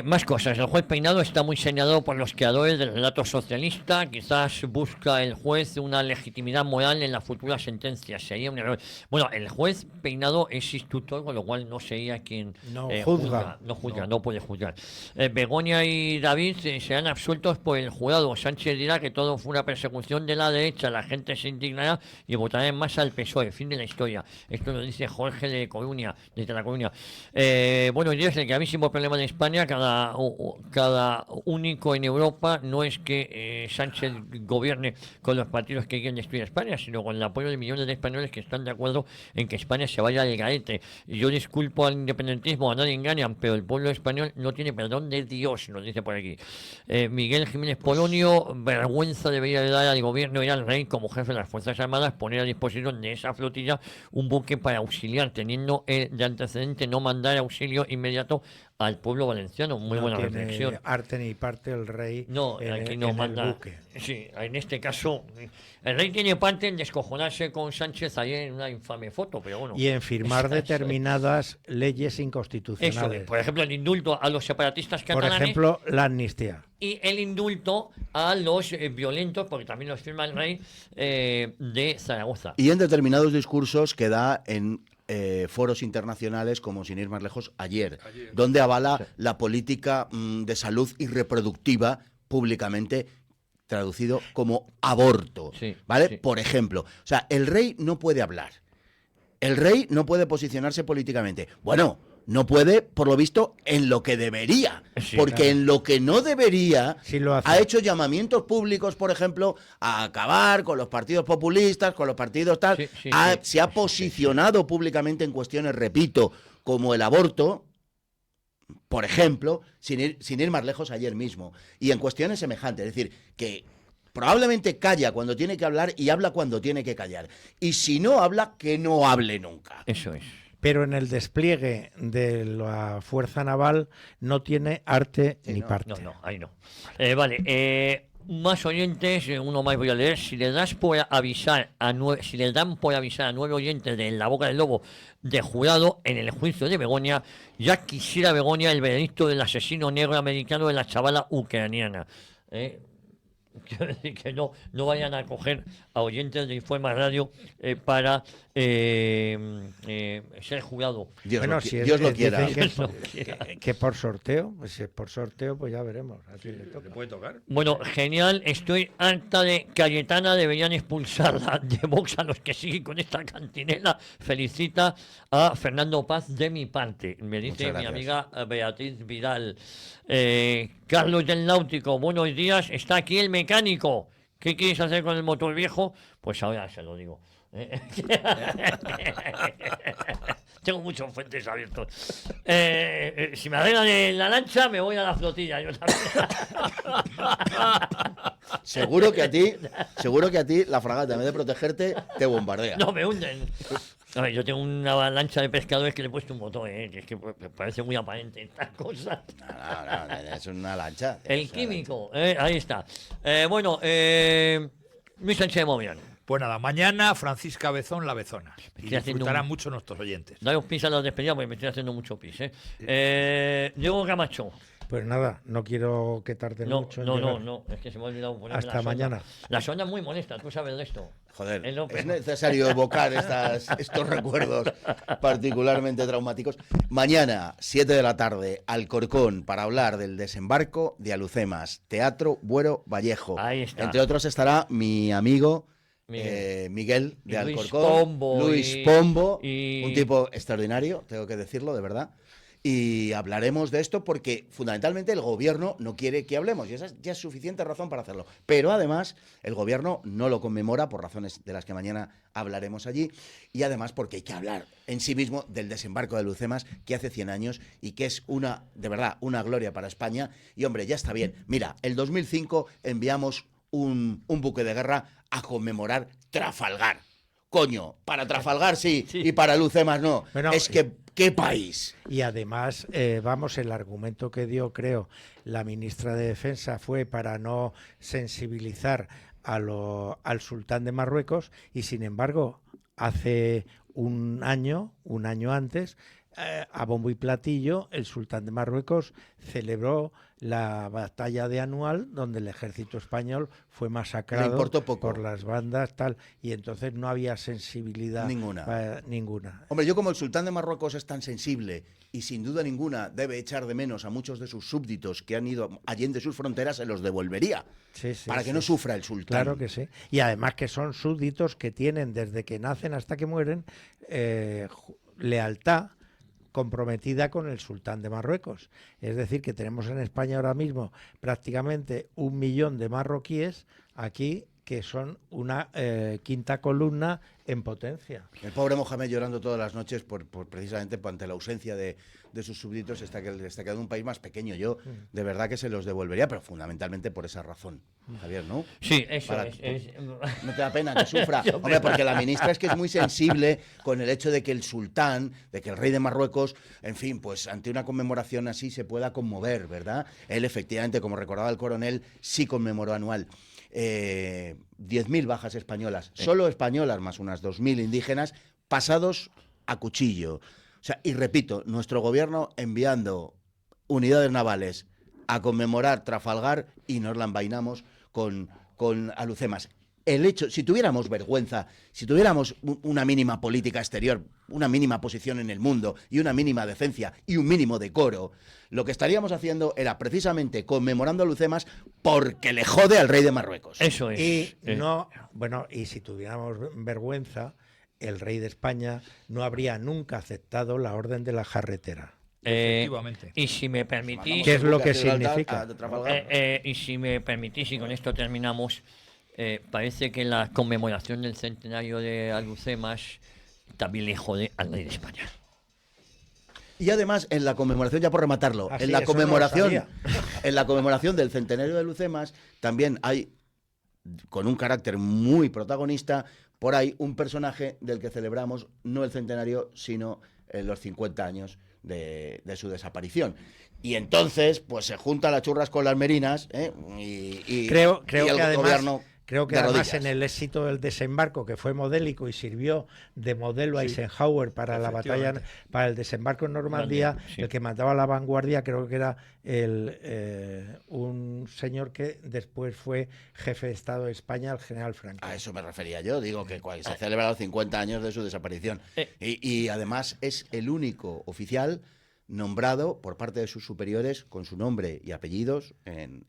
más cosas. El juez Peinado está muy señalado por los creadores del relato socialista. Quizás busca el juez una legitimidad moral en la futura sentencia. Sería un error. Bueno, el juez Peinado es instructor, con lo cual no sería quien juzga. No puede juzgar. Begoña y David serán absueltos por el jurado. Sánchez dirá que todo fue una persecución de la derecha. La gente se indignará y votará en masa al PSOE. Fin de la historia. Esto lo dice Jorge de Coruña, desde La Coruña. Buenos días. El gravísimo problema de España, cada único en Europa, no es que Sánchez gobierne con los partidos que quieren destruir España, sino con el apoyo de millones de españoles que están de acuerdo en que España se vaya al garete. Yo disculpo al independentismo, a nadie engañan, pero el pueblo español no tiene perdón de Dios, nos dice por aquí. Miguel Jiménez Polonio, vergüenza debería de dar al gobierno y al rey como jefe de las Fuerzas Armadas poner a disposición de esa flotilla un buque para auxiliar, teniendo de antecedente no mandar auxilio inmediato al pueblo valenciano. Muy No buena tiene reflexión. arte ni parte el rey No, aquí no en el manda. buque. Sí, en este caso, el rey tiene parte en descojonarse con Sánchez ayer en una infame foto, pero bueno. Y en firmar Eso es. determinadas leyes Eso, inconstitucionales. por ejemplo, el indulto a los separatistas Por catalanes. ejemplo, la amnistía. Y el indulto a los violentos, porque también los firma el rey, de Zaragoza. Y en determinados discursos que da en foros internacionales, como sin ir más lejos, ayer. Donde avala la política de salud y reproductiva públicamente, traducido como aborto. ¿Vale? sí. Por ejemplo, o sea, el rey no puede hablar. El rey no puede posicionarse políticamente. Bueno, no puede, por lo visto, en lo que debería. Sí, porque claro. en lo que no debería, Sí lo hace. ha hecho llamamientos públicos, por ejemplo, a acabar con los partidos populistas, con los partidos tal. Sí, sí, Se ha posicionado públicamente en cuestiones, repito, como el aborto, por ejemplo, sin ir más lejos ayer mismo. Y en cuestiones semejantes. Es decir, que probablemente calla cuando tiene que hablar y habla cuando tiene que callar. Y si no habla, que no hable nunca. Eso es. Pero en el despliegue de la Fuerza Naval no tiene arte ni parte. No, ahí no. Vale, más oyentes, uno más voy a leer. Si le das por avisar si le dan por avisar a 9 oyentes de La Boca del Lobo de jurado en el juicio de Begoña, ya quisiera Begoña el veredicto del asesino negro americano de la chavala ucraniana. Quiero decir que no vayan a coger a oyentes de Informa Radio para ser jurado. Bueno, si Dios lo dicen quiera. que por sorteo, pues si es por sorteo, pues ya veremos. A quién le toca. ¿Puede tocar? Bueno, genial, estoy harta de Cayetana, deberían expulsarla de Vox a los que siguen con esta cantinela. Felicita a Fernando Paz de mi parte, me dice mi gracias. amiga Beatriz Vidal. Carlos del Náutico, buenos días, está aquí el mecánico. ¿Qué quieres hacer con el motor viejo? Pues ahora se lo digo. Tengo muchos frentes abiertos. Si me arreglan la lancha, me voy a la flotilla. Yo también. Seguro que a ti la fragata, en vez de protegerte, te bombardea. No, me hunden. A ver, yo tengo una lancha de pescadores que le he puesto un motor, que es que parece muy aparente estas cosas. No, es una lancha. El químico, ahí está. Bueno, Luis Sánchez de Movian. Pues nada, mañana Francisca Bezón, la Bezona. Y Estoy haciendo disfrutarán mucho nuestros oyentes. Daos pis a la despedida porque me estoy haciendo mucho pis. Diego Camacho. Pues nada, no quiero que tarde mucho. en llegar. No, es que se me ha olvidado ponerme Hasta la sonda. mañana. La sonda es muy molesta, tú sabes de esto. Joder, Es lo es peor. necesario evocar estos recuerdos particularmente traumáticos. Mañana, 7 de la tarde, Alcorcón, para hablar del desembarco de Alucemas, Teatro Buero Vallejo. Ahí está. Entre otros estará mi amigo Miguel de Luis Alcorcón. Pombo Luis y- Pombo, y- un tipo extraordinario, tengo que decirlo, de verdad. Y hablaremos de esto porque fundamentalmente el gobierno no quiere que hablemos y esa ya es suficiente razón para hacerlo. Pero además el gobierno no lo conmemora por razones de las que mañana hablaremos allí y además porque hay que hablar en sí mismo del desembarco de Lucemas que hace 100 años y que es de verdad, una gloria para España. Y hombre, ya está bien. Mira, el 2005 enviamos un buque de guerra a conmemorar Trafalgar. Coño, para Trafalgar sí. Y para Lucemas no. Bueno, es que, ¿qué país? Y además, vamos, el argumento que dio, creo, la ministra de Defensa fue para no sensibilizar al sultán de Marruecos y, sin embargo, hace un año antes, a bombo y platillo, el sultán de Marruecos celebró la batalla de Anual, donde el ejército español fue masacrado importó poco. por las bandas, tal, y entonces no había sensibilidad ninguna. Hombre, yo como el sultán de Marruecos es tan sensible y sin duda ninguna debe echar de menos a muchos de sus súbditos que han ido allende sus fronteras, se los devolvería. Sí, para que no sufra el sultán. Claro que sí. Y además que son súbditos que tienen desde que nacen hasta que mueren lealtad comprometida con el sultán de Marruecos. Es decir, que tenemos en España ahora mismo prácticamente 1 millón de marroquíes aquí que son una quinta columna en potencia. El pobre Mohamed llorando todas las noches precisamente ante la ausencia de sus súbditos, está quedando un país más pequeño. Yo de verdad que se los devolvería, pero fundamentalmente por esa razón, Javier, ¿no? Sí, eso No te da pena que sufra. Hombre, porque la ministra es que es muy sensible con el hecho de que el sultán, de que el rey de Marruecos, en fin, pues ante una conmemoración así se pueda conmover, ¿verdad? Él efectivamente, como recordaba el coronel, sí conmemoró anual. 10.000 bajas españolas, solo españolas, más unas 2.000 indígenas, pasados a cuchillo. O sea, y repito, nuestro gobierno enviando unidades navales a conmemorar Trafalgar y nos la envainamos con Alhucemas. El hecho, si tuviéramos vergüenza, si tuviéramos una mínima política exterior, una mínima posición en el mundo y una mínima decencia y un mínimo decoro, lo que estaríamos haciendo era precisamente conmemorando a Alhucemas porque le jode al rey de Marruecos. Eso es. Y y si tuviéramos vergüenza, el rey de España no habría nunca aceptado la orden de la jarretera. Efectivamente. Y si me permitís... ¿Qué es lo que significa? Y si me permitís, y con esto terminamos... parece que la conmemoración del centenario de Alhucemas también le jode al rey de España. Y además, en la conmemoración, ya por rematarlo, en la conmemoración del centenario de Alhucemas, también hay, con un carácter muy protagonista, por ahí un personaje del que celebramos no el centenario, sino los 50 años de su desaparición. Y entonces, pues se juntan las churras con las merinas, y creo y que el además, gobierno en el éxito del desembarco, que fue modélico y sirvió de modelo a Eisenhower para la batalla, para el desembarco en Normandía, el que mandaba la vanguardia creo que era un señor que después fue jefe de Estado de España, el general Franco. A eso me refería yo, digo que se celebran los 50 años de su desaparición. Y además es el único oficial nombrado por parte de sus superiores con su nombre y apellidos en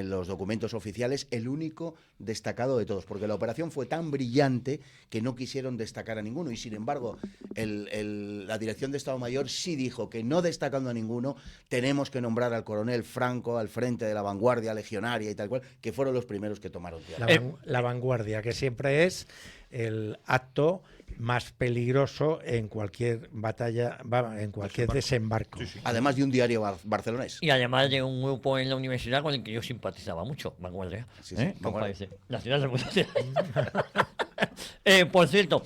los documentos oficiales, el único destacado de todos, porque la operación fue tan brillante que no quisieron destacar a ninguno, y sin embargo la Dirección de Estado Mayor sí dijo que, no destacando a ninguno, tenemos que nombrar al coronel Franco al frente de la vanguardia legionaria y tal cual, que fueron los primeros que tomaron tierra. La vanguardia, que siempre es el acto más peligroso en cualquier batalla, en cualquier desembarco. Además de un diario barcelonés. Y además de un grupo en la universidad con el que yo simpatizaba mucho, Vanguardia. La ciudad del mundo. Por cierto,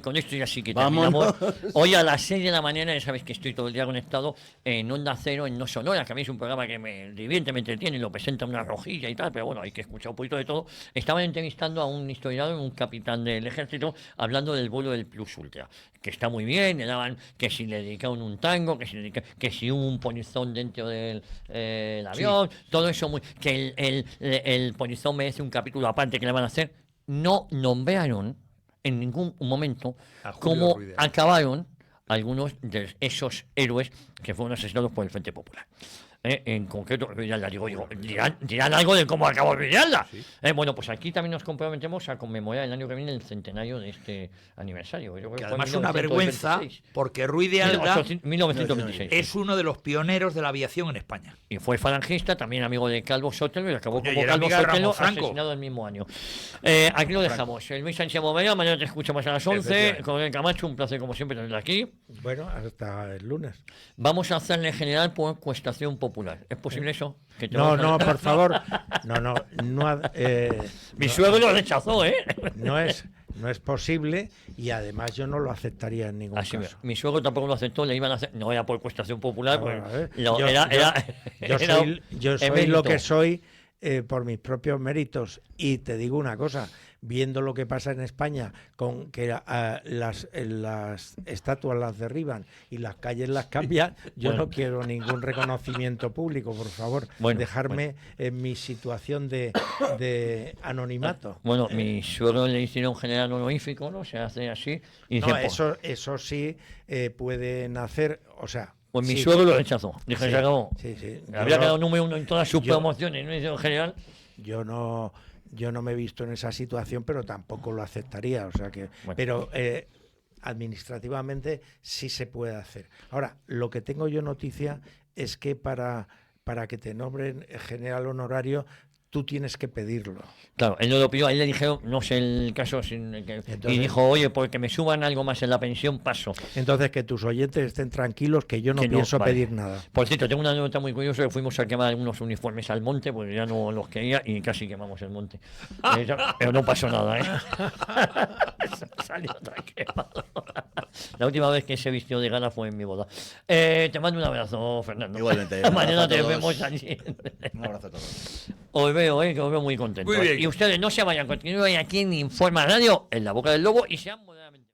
con esto ya sí que terminamos. Hoy a las 6 de la mañana, ya sabéis que estoy todo el día conectado en Onda Cero, en No Sonora, que a mí es un programa que me divierte, me entretiene, lo presenta una rojilla y tal, pero bueno, hay que escuchar un poquito de todo. Estaban entrevistando a un historiador, un capitán del ejército, hablando del vuelo del Plus Ultra, que está muy bien, le daban que si le dedicaban un tango, que si un polizón dentro del avión, todo eso muy... Que el polizón merece un capítulo aparte que le van a hacer. No nombraron en ningún momento cómo acabaron algunos de esos héroes que fueron asesinados por el Frente Popular. En concreto, Villalda, dirán algo de cómo acabó Villalda. Bueno, pues aquí también nos comprometemos a conmemorar el año que viene el centenario de este aniversario. Yo creo que fue además es una vergüenza, porque Ruiz de Alda 1926. Es uno de los pioneros de la aviación en España. Y fue falangista, también amigo de Calvo Sotelo, y acabó como y era Calvo amiga de Sotelo, Ramón Franco. asesinado el mismo año. Aquí lo dejamos. Luis Sánchez Bovea, mañana te escuchamos a las 11. Con el Camacho, un placer como siempre tenerla aquí. Bueno, hasta el lunes. Vamos a hacerle general por encuestación popular. ¿Es posible eso? No, por favor. Mi suegro lo rechazó, ¿eh? No es posible, y además yo no lo aceptaría en ningún caso. Mi suegro tampoco lo aceptó, le iban a hacer, no era por encuestación popular, yo soy lo que soy por mis propios méritos, y te digo una cosa, viendo lo que pasa en España, con que las estatuas las derriban y las calles las cambian, yo no quiero ningún reconocimiento público, por favor, dejarme en mi situación de anonimato. Bueno, mi suegro le hicieron general honorífico, ¿no? Se hace así. Y no, eso sí pueden hacer, o sea... Pues mi suegro lo rechazó. Dije, se acabó. Sí. Habría quedado número 1 en todas sus promociones, ¿no? En general. Yo no me he visto en esa situación, pero tampoco lo aceptaría. O sea que, pero administrativamente sí se puede hacer. Ahora, lo que tengo yo noticia es que para que te nombren general honorario tú tienes que pedirlo. Claro, él no lo pidió, a él le dijeron, no sé el caso, y dijo, oye, porque me suban algo más en la pensión, paso. Entonces, que tus oyentes estén tranquilos, que yo no pienso pedir nada. Por cierto, tengo una nota muy curiosa, que fuimos a quemar unos uniformes al monte, porque ya no los quería y casi quemamos el monte. Pero no pasó nada, ¿eh? Salió otra quemado. La última vez que se vistió de gala fue en mi boda. Te mando un abrazo, Fernando. Igualmente. Mañana te vemos allí. Un abrazo a todos. Os veo, que os veo muy contentos. Muy bien. Y ustedes no se vayan, continúen aquí en Informa Radio, en la boca del lobo, y sean moderadamente.